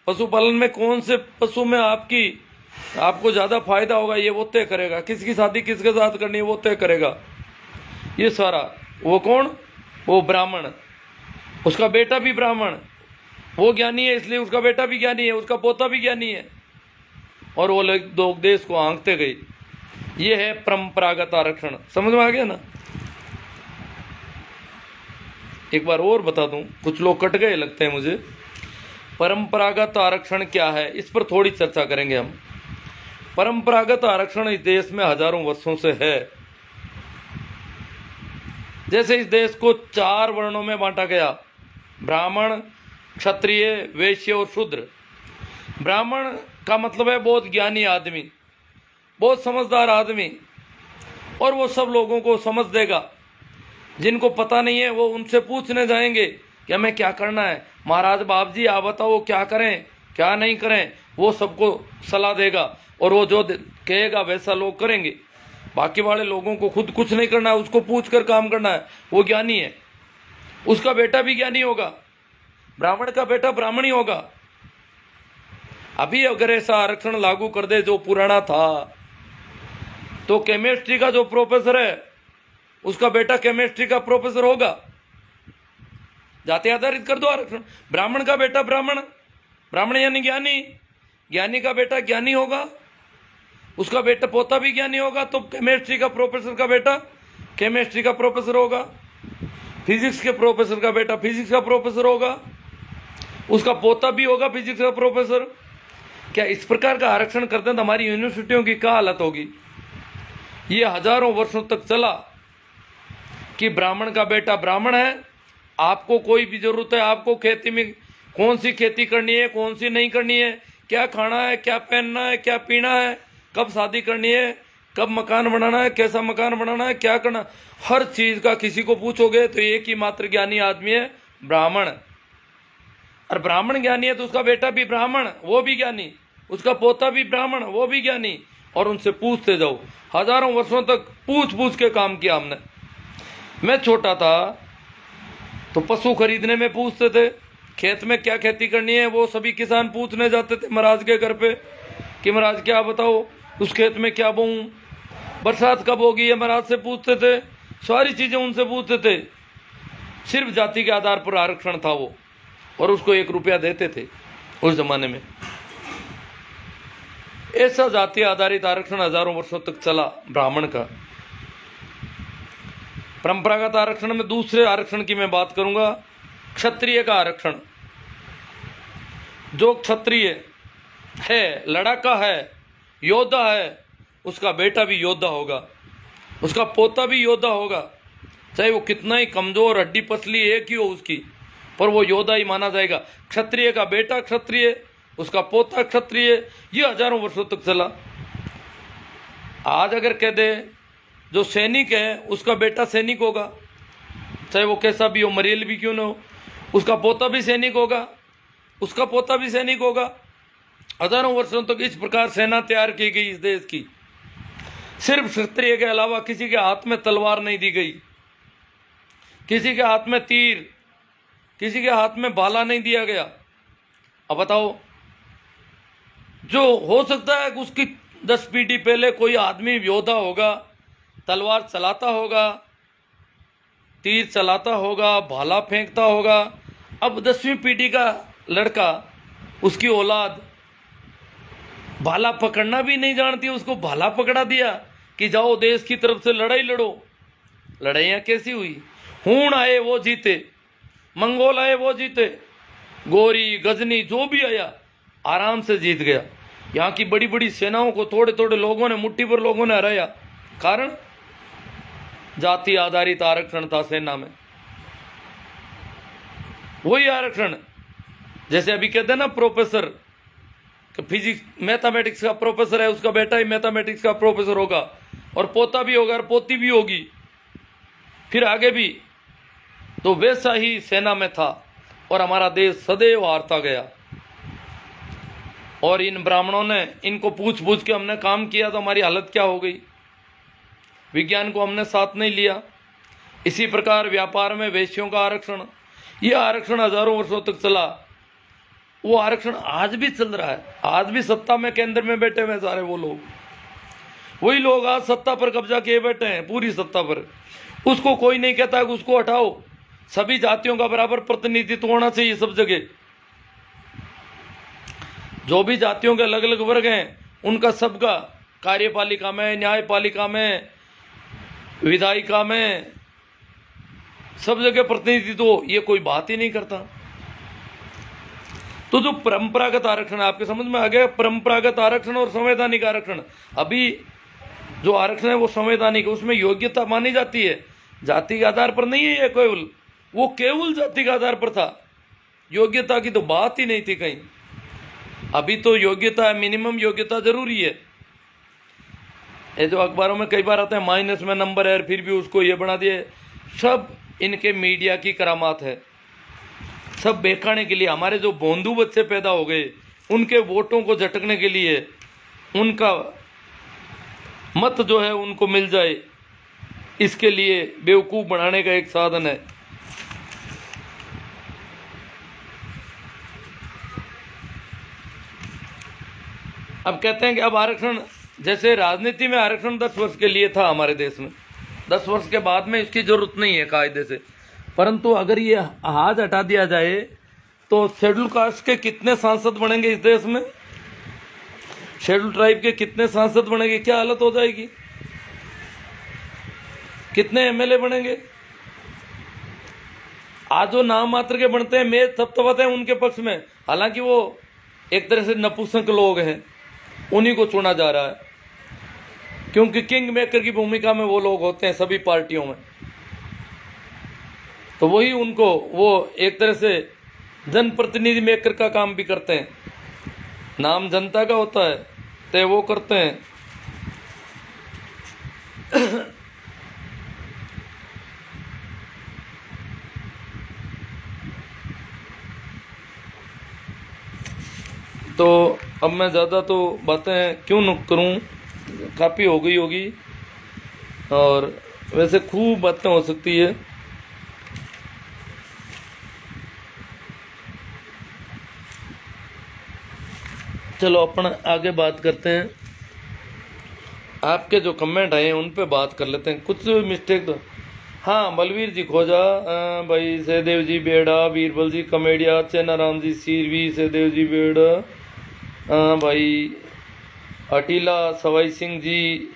पशुपालन में कौन से पशु में आपको ज्यादा फायदा होगा, ये वो तय करेगा। किसकी शादी किसके साथ करनी है वो तय करेगा। ये सारा वो कौन? वो ब्राह्मण, उसका बेटा भी ब्राह्मण, वो ज्ञानी है इसलिए उसका बेटा भी ज्ञानी है, उसका पोता भी ज्ञानी है, और वो लोग देश को आंकते गए। ये है परंपरागत आरक्षण। समझ में आ गया ना? एक बार और बता दूं, कुछ लोग कट गए लगते हैं मुझे। परंपरागत आरक्षण क्या है, इस पर थोड़ी चर्चा करेंगे हम। परंपरागत आरक्षण इस देश में हजारों वर्षों से है। जैसे इस देश को 4 वर्णों में बांटा गया, ब्राह्मण, क्षत्रिय, वैश्य और शूद्र। ब्राह्मण का मतलब है बहुत ज्ञानी आदमी, बहुत समझदार आदमी, और वो सब लोगों को समझ देगा। जिनको पता नहीं है वो उनसे पूछने जाएंगे कि हमें क्या करना है, महाराज बाप जी आप बताओ क्या करें क्या नहीं करें, वो सबको सलाह देगा, और वो जो कहेगा वैसा लोग करेंगे। बाकी वाले लोगों को खुद कुछ नहीं करना है, उसको पूछ कर काम करना है। वो ज्ञानी है, उसका बेटा भी ज्ञानी होगा, ब्राह्मण का बेटा ब्राह्मण ही होगा। अभी अगर ऐसा आरक्षण लागू कर दे जो पुराना था, तो केमिस्ट्री का जो प्रोफेसर है उसका बेटा केमिस्ट्री का प्रोफेसर होगा। जाति आधारित कर दो आरक्षण। ब्राह्मण का बेटा ब्राह्मण, ब्राह्मण यानी ज्ञानी, ज्ञानी का बेटा ज्ञानी होगा, उसका बेटा पोता भी ज्ञानी होगा, तो केमिस्ट्री का प्रोफेसर का बेटा केमिस्ट्री का प्रोफेसर होगा। फिजिक्स के प्रोफेसर का बेटा फिजिक्स का प्रोफेसर होगा, उसका पोता भी होगा फिजिक्स का प्रोफेसर। क्या इस प्रकार का आरक्षण करते हैं तो हमारी यूनिवर्सिटियों की क्या हालत होगी? ये हजारों वर्षों तक चला कि ब्राह्मण का बेटा ब्राह्मण है, आपको कोई भी जरूरत है, आपको खेती में कौन सी खेती करनी है, कौन सी नहीं करनी है, क्या खाना है, क्या पहनना है, क्या पीना है, कब शादी करनी है, कब मकान बनाना है, कैसा मकान बनाना है, क्या करना, हर चीज का किसी को पूछोगे तो एक ही मात्र ज्ञानी आदमी है, ब्राह्मण। और ब्राह्मण ज्ञानी है तो उसका बेटा भी ब्राह्मण, वो भी ज्ञानी, उसका पोता भी ब्राह्मण, वो भी ज्ञानी। और उनसे पूछते जाओ, हजारों वर्षों तक पूछ पूछ के काम किया हमने। मैं छोटा था तो पशु खरीदने में पूछते थे, खेत में क्या खेती करनी है वो सभी किसान पूछने जाते थे महाराज के घर पे कि महाराज क्या बताओ उस खेत में क्या बोऊं, बरसात कब होगी, ये महाराज से पूछते थे, सारी चीजें उनसे पूछते थे। सिर्फ जाति के आधार पर आरक्षण था वो, और उसको 1 रुपया देते थे उस जमाने में। ऐसा जाति आधारित आरक्षण हजारों वर्षों तक चला ब्राह्मण का। परंपरागत आरक्षण में दूसरे आरक्षण की मैं बात करूंगा, क्षत्रिय का आरक्षण। जो क्षत्रिय है, लड़ाका है, योद्धा है, उसका बेटा भी योद्धा होगा, उसका पोता भी योद्धा होगा। चाहे वो कितना ही कमजोर, हड्डी पसली एक ही हो उसकी, पर वो योद्धा ही माना जाएगा। क्षत्रिय का बेटा क्षत्रिय, उसका पोता क्षत्रिय, ये हजारों वर्षों तक चला। आज अगर कह दे जो सैनिक है उसका बेटा सैनिक होगा, चाहे वो कैसा भी हो, मरेल भी क्यों ना हो, उसका पोता भी सैनिक होगा, उसका पोता भी सैनिक होगा। हजारों वर्षों तक इस प्रकार सेना तैयार की गई इस देश की। सिर्फ क्षत्रिय के अलावा किसी के हाथ में तलवार नहीं दी गई, किसी के हाथ में तीर, किसी के हाथ में भाला नहीं दिया गया। अब बताओ, जो हो सकता है उसकी 10 पीढ़ी पहले कोई आदमी योद्धा होगा, तलवार चलाता होगा, तीर चलाता होगा, भाला फेंकता होगा। अब 10वीं पीढ़ी का लड़का, उसकी औलाद भाला पकड़ना भी नहीं जानती, उसको भाला पकड़ा दिया कि जाओ देश की तरफ से लड़ाई लड़ो। लड़ाइयाँ कैसी हुई? हूण आए वो जीते, मंगोल आए वो जीते, गोरी गजनी जो भी आया आराम से जीत गया। यहाँ की बड़ी बड़ी सेनाओं को थोड़े थोड़े लोगों ने, मुट्ठी भर लोगों ने हराया। कारण जाति आधारित आरक्षण था सेना में। वही आरक्षण जैसे अभी कहते हैं ना, प्रोफेसर फिजिक्स मैथमेटिक्स का प्रोफेसर है, उसका बेटा ही मैथमेटिक्स का प्रोफेसर होगा, और पोता भी होगा और पोती भी होगी, फिर आगे भी। तो वैसा ही सेना में था, और हमारा देश सदैव हारता गया। और इन ब्राह्मणों ने, इनको पूछ पूछ के हमने काम किया तो हमारी हालत क्या हो गई। विज्ञान को हमने साथ नहीं लिया। इसी प्रकार व्यापार में वैश्यों का आरक्षण, यह आरक्षण हजारों वर्षों तक चला। वो आरक्षण आज भी चल रहा है। आज भी सत्ता में, केंद्र में बैठे हुए सारे वो लोग, वही लोग आज सत्ता पर कब्जा किए बैठे हैं, पूरी सत्ता पर। उसको कोई नहीं कहता कि उसको हटाओ। सभी जातियों का बराबर प्रतिनिधित्व होना चाहिए सब जगह। जो भी जातियों के अलग अलग वर्ग हैं, उनका सबका कार्यपालिका में, न्यायपालिका में, विधायिका में, सब जगह प्रतिनिधित्व हो, ये कोई बात ही नहीं करता। तो जो परंपरागत आरक्षण, आपके समझ में आ गया, परंपरागत आरक्षण और संवैधानिक आरक्षण। अभी जो आरक्षण है वो संवैधानिक, उसमें योग्यता मानी जाती है, जाति के आधार पर नहीं है ये केवल, वो केवल जाति के आधार पर था। योग्यता की तो बात ही नहीं थी कहीं। अभी तो योग्यता है, मिनिमम योग्यता जरूरी है। ये जो अखबारों में कई बार आता है माइनस में नंबर है, फिर भी उसको ये बना दिए। सब इनके मीडिया की करामात है, सब बेखाने के लिए। हमारे जो बोंदू बच्चे पैदा हो गए, उनके वोटों को झटकने के लिए, उनका मत जो है उनको मिल जाए, इसके लिए बेवकूफ बनाने का एक साधन है। अब कहते हैं कि अब आरक्षण, जैसे राजनीति में आरक्षण 10 वर्ष के लिए था हमारे देश में, 10 वर्ष के बाद में इसकी जरूरत नहीं है कायदे से। परंतु अगर ये हाथ हटा दिया जाए तो शेड्यूल कास्ट के कितने सांसद बनेंगे इस देश में, शेड्यूल ट्राइब के कितने सांसद बनेंगे, क्या हालत हो जाएगी, कितने एमएलए बनेंगे। आज जो नाम मात्र के बनते हैं, मैं थपथपाते हैं उनके पक्ष में, हालांकि वो एक तरह से नपुंसक लोग हैं, उन्हीं को चुना जा रहा है, क्योंकि किंग मेकर की भूमिका में वो लोग होते हैं सभी पार्टियों में। तो वही उनको, वो एक तरह से जनप्रतिनिधि मेकर का काम भी करते हैं। नाम जनता का होता है तो वो करते हैं। तो अब मैं ज़्यादा तो बातें क्यों न करूं, काफ़ी हो गई होगी और वैसे खूब बातें हो सकती है। चलो अपन आगे बात करते हैं, आपके जो कमेंट आए हैं उन पे बात कर लेते हैं। कुछ मिस्टेक तो हाँ, बलवीर जी खोजा, भाई सहदेव जी बेड़ा, बीरबल जी कमेडिया, चेनाराम जी सीरवी, सहदेव जी बेड़ा, भाई अटीला सवाई सिंह जी,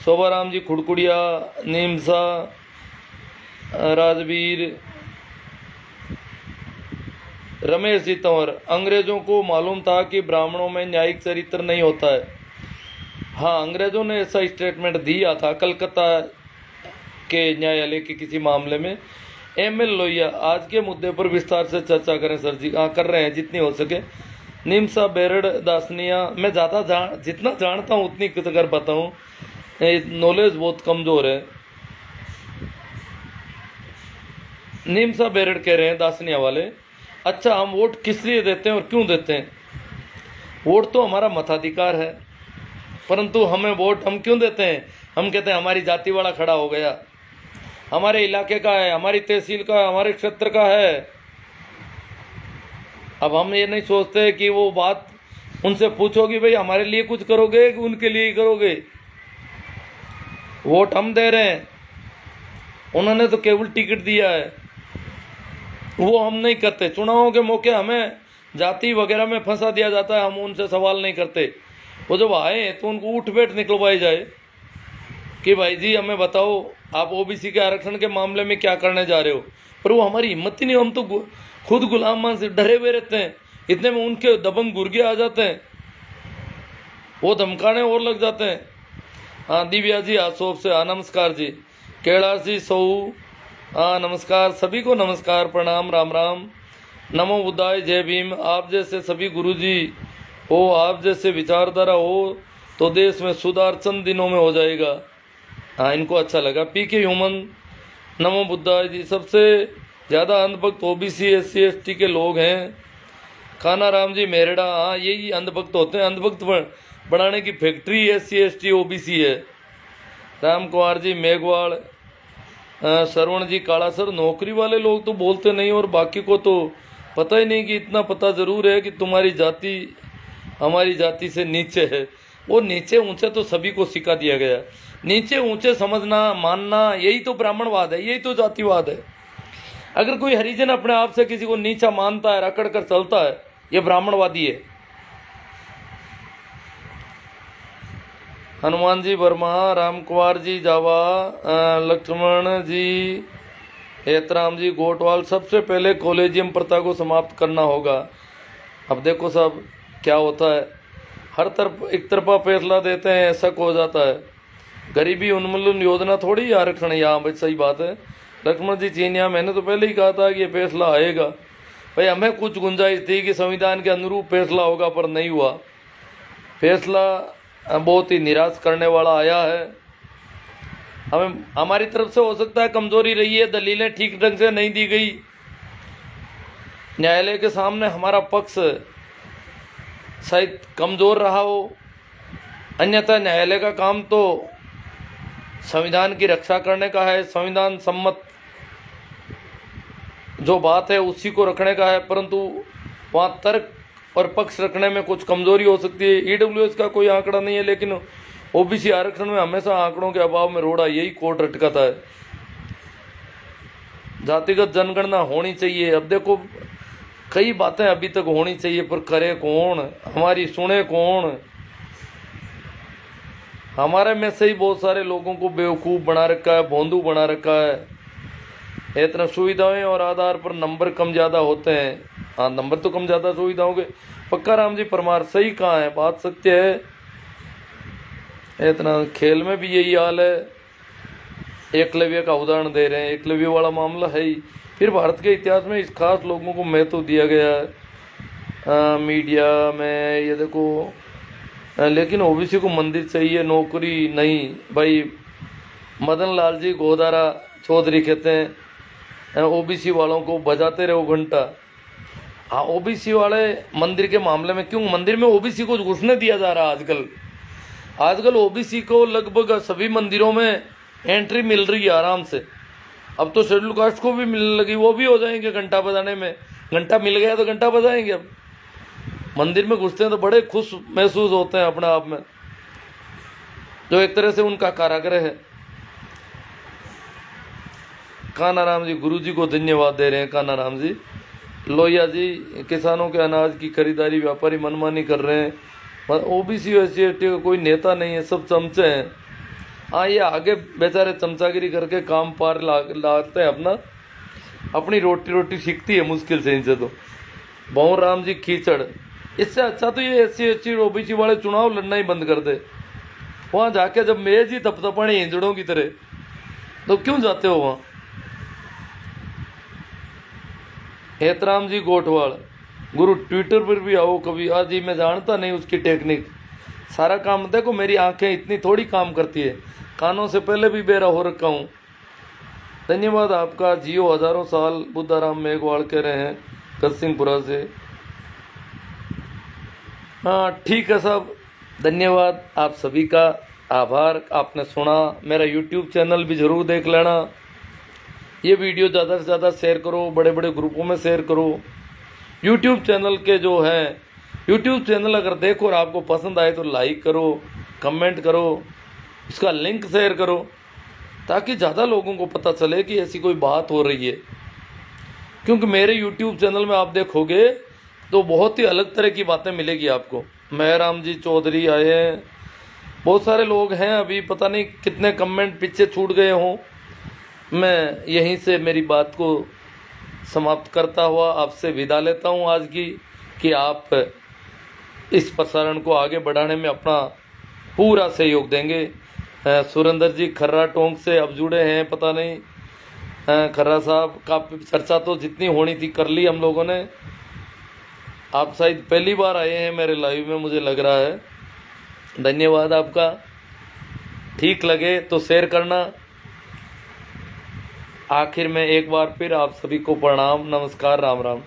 शोभाराम जी खुड़कुड़िया, नीमसा, राजवीर, रमेश जी तंवर, अंग्रेजों को मालूम था कि ब्राह्मणों में न्यायिक चरित्र नहीं होता है। हाँ, अंग्रेजों ने ऐसा स्टेटमेंट दिया था कलकत्ता के न्यायालय के किसी मामले में। एमएल लोहिया, आज के मुद्दे पर विस्तार से चर्चा करें सर जी। हाँ, कर रहे हैं जितनी हो सके। निमसा बेरड़ दासनिया, मैं ज़्यादा जितना जानता हूँ उतनी अगर बताऊँ, नॉलेज बहुत कमज़ोर है। निमसा बेरड़ कह रहे हैं दासनिया वाले, अच्छा हम वोट किस लिए देते हैं और क्यों देते हैं? वोट तो हमारा मताधिकार है, परंतु हमें वोट हम क्यों देते हैं? हम कहते हैं हमारी जाति वाला खड़ा हो गया, हमारे इलाके का है, हमारी तहसील का, हमारे क्षेत्र का है। अब हम ये नहीं सोचते कि वो बात उनसे पूछोगी भाई हमारे लिए कुछ करोगे कि उनके लिए ही करोगे? वोट हम दे रहे हैं, उन्होंने तो केवल टिकट दिया है, वो हम नहीं करते। चुनावों के मौके हमें जाति वगैरह में फंसा दिया जाता है, हम उनसे सवाल नहीं करते। वो जब आए तो उनको उठ बैठ निकलवाई जाए कि भाई जी हमें बताओ आप ओबीसी के आरक्षण के मामले में क्या करने जा रहे हो। पर वो हमारी हिम्मत ही नहीं, हम तो खुद गुलाम से डरे हुए रहते हैं। इतने में उनके दबंग गुर्गे आ जाते हैं, वो धमकाने और लग जाते हैं। हाँ, दिव्या जी आसोप से, हाँ नमस्कार जी। कैलाश जी सऊ, हाँ नमस्कार, सभी को नमस्कार, प्रणाम, राम राम, नमो बुद्धाय, जय भीम। आप जैसे सभी गुरु जी हो, आप जैसे विचारधारा हो तो देश में सुधार चंद दिनों में हो जाएगा। हाँ, इनको अच्छा लगा। पीके ह्यूमन, नमो बुद्धाय जी। सबसे ज़्यादा अंधभक्त ओबीसी SC ST के लोग हैं। कानाराम जी मेरड़ा, हाँ यही अंधभक्त होते हैं, अंधभक्त बनाने की फैक्ट्री SC ST OBC है। राम कुमार जी मेघवाड़, श्रवण जी कालासर, नौकरी वाले लोग तो बोलते नहीं और बाकी को तो पता ही नहीं। कि इतना पता जरूर है कि तुम्हारी जाति हमारी जाति से नीचे है। वो नीचे ऊंचे तो सभी को सिखा दिया गया, नीचे ऊंचे समझना मानना, यही तो ब्राह्मणवाद है, यही तो जातिवाद है। अगर कोई हरिजन अपने आप से किसी को नीचा मानता है, अकड़ कर चलता है, ये ब्राह्मणवादी है। हनुमान जी वर्मा, राम कुमार जी जावा, लक्ष्मण जी हेतराम जी गोटवाल, सबसे पहले कॉलेजियम प्रथा को समाप्त करना होगा। अब देखो साहब क्या होता है, हर तरफ एक तरफा फैसला देते हैं, शक हो जाता है। गरीबी उन्मूलन योजना थोड़ी ही आरक्षण है यहाँ, भाई सही बात है। लक्ष्मण जी चीनिया, मैंने तो पहले ही कहा था कि ये फैसला आएगा। भाई हमें कुछ गुंजाइश थी कि संविधान के अनुरूप फैसला होगा, पर नहीं हुआ। फैसला बहुत ही निराश करने वाला आया है। हमें हमारी तरफ से हो सकता है कमजोरी रही है, दलीलें ठीक ढंग से नहीं दी गई, न्यायालय के सामने हमारा पक्ष शायद कमजोर रहा हो। अन्यथा न्यायालय का काम तो संविधान की रक्षा करने का है, संविधान सम्मत जो बात है उसी को रखने का है, परंतु वहाँ तर्क और पक्ष रखने में कुछ कमजोरी हो सकती है। EWS का कोई आंकड़ा नहीं है, लेकिन OBC आरक्षण में हमेशा आंकड़ों के अभाव में रोड़ा यही कोर्ट अटकाता है। जातिगत जनगणना होनी चाहिए। अब देखो कई बातें अभी तक होनी चाहिए, पर करे कौन, हमारी सुने कौन? हमारे में से ही बहुत सारे लोगों को बेवकूफ़ बना रखा है, भोंदू बना रखा है। इतना सुविधाएं और आधार पर नंबर कम ज़्यादा होते हैं। हाँ, नंबर तो कम ज़्यादा सुविधाओं के। पक्का राम जी परमार सही कहा है, बात सत्य है। इतना खेल में भी यही हाल है। एकलव्य का उदाहरण दे रहे हैं, एकलव्य वाला मामला है ही। फिर भारत के इतिहास में इस खास लोगों को महत्व दिया गया है मीडिया में, ये देखो। लेकिन OBC को मंदिर चाहिए, नौकरी नहीं। भाई मदन लाल जी गोदारा चौधरी कहते हैं OBC वालों को बजाते रहो घंटा। हाँ, ओबीसी वाले मंदिर के मामले में क्यों मंदिर में ओबीसी को घुसने दिया जा रहा है? आजकल ओबीसी को लगभग सभी मंदिरों में एंट्री मिल रही है आराम से। अब तो शेड्यूल कास्ट को भी मिलने लगी, वो भी हो जाएंगे घंटा बजाने में। घंटा मिल गया तो घंटा बजाएंगे। अब मंदिर में घुसते हैं तो बड़े खुश महसूस होते हैं अपने आप में, जो एक तरह से उनका कारागृह है। कानाराम जी गुरु जी को धन्यवाद दे रहे हैं। कानाराम जी, लोहिया जी, किसानों के अनाज की खरीदारी व्यापारी मनमानी कर रहे हैं। ओबीसी एससी का कोई नेता नहीं है, सब चमचे हैं। हाँ, ये आगे बेचारे चमचागिरी करके काम पार लाते हैं अपना, अपनी रोटी सीखती है मुश्किल से इनसे। तो भंवर राम जी कीचड़, इससे अच्छा तो ये एससी एसटी ओबीसी वाले चुनाव लड़ना ही बंद कर दे। वहाँ जाके जब मेज ही तपतपानी हिंजड़ों की तरह, तो क्यों जाते हो वहाँ? हेतराम जी गोठवाल, गुरु ट्विटर पर भी आओ कभी। आज जी मैं जानता नहीं उसकी टेक्निक, सारा काम देखो। मेरी आंखें इतनी थोड़ी काम करती है, कानों से पहले भी बेरा हो रखा हूँ। धन्यवाद आपका, जियो हजारों साल। बुद्धाराम मेघवाल कह रहे हैं करसिंहपुरा से। हाँ ठीक है साहब, धन्यवाद आप सभी का, आभार। आपने सुना। मेरा यूट्यूब चैनल भी जरूर देख लेना। ये वीडियो ज़्यादा से ज़्यादा शेयर करो, बड़े बड़े ग्रुपों में शेयर करो। यूट्यूब चैनल के जो है, यूट्यूब चैनल अगर देखो और आपको पसंद आए तो लाइक करो, कमेंट करो, इसका लिंक शेयर करो, ताकि ज़्यादा लोगों को पता चले कि ऐसी कोई बात हो रही है। क्योंकि मेरे यूट्यूब चैनल में आप देखोगे तो बहुत ही अलग तरह की बातें मिलेगी आपको। मेहराम जी चौधरी आए हैं, बहुत सारे लोग हैं, अभी पता नहीं कितने कमेंट पीछे छूट गए हों। मैं यहीं से मेरी बात को समाप्त करता हुआ आपसे विदा लेता हूं आज की, कि आप इस प्रसारण को आगे बढ़ाने में अपना पूरा सहयोग देंगे। सुरेंद्र जी खर्रा टोंक से अब जुड़े हैं, पता नहीं खर्रा साहब का चर्चा तो जितनी होनी थी कर ली हम लोगों ने। आप शायद पहली बार आए हैं मेरे लाइव में, मुझे लग रहा है। धन्यवाद आपका। ठीक लगे तो शेयर करना। आखिर में एक बार फिर आप सभी को प्रणाम, नमस्कार, राम राम।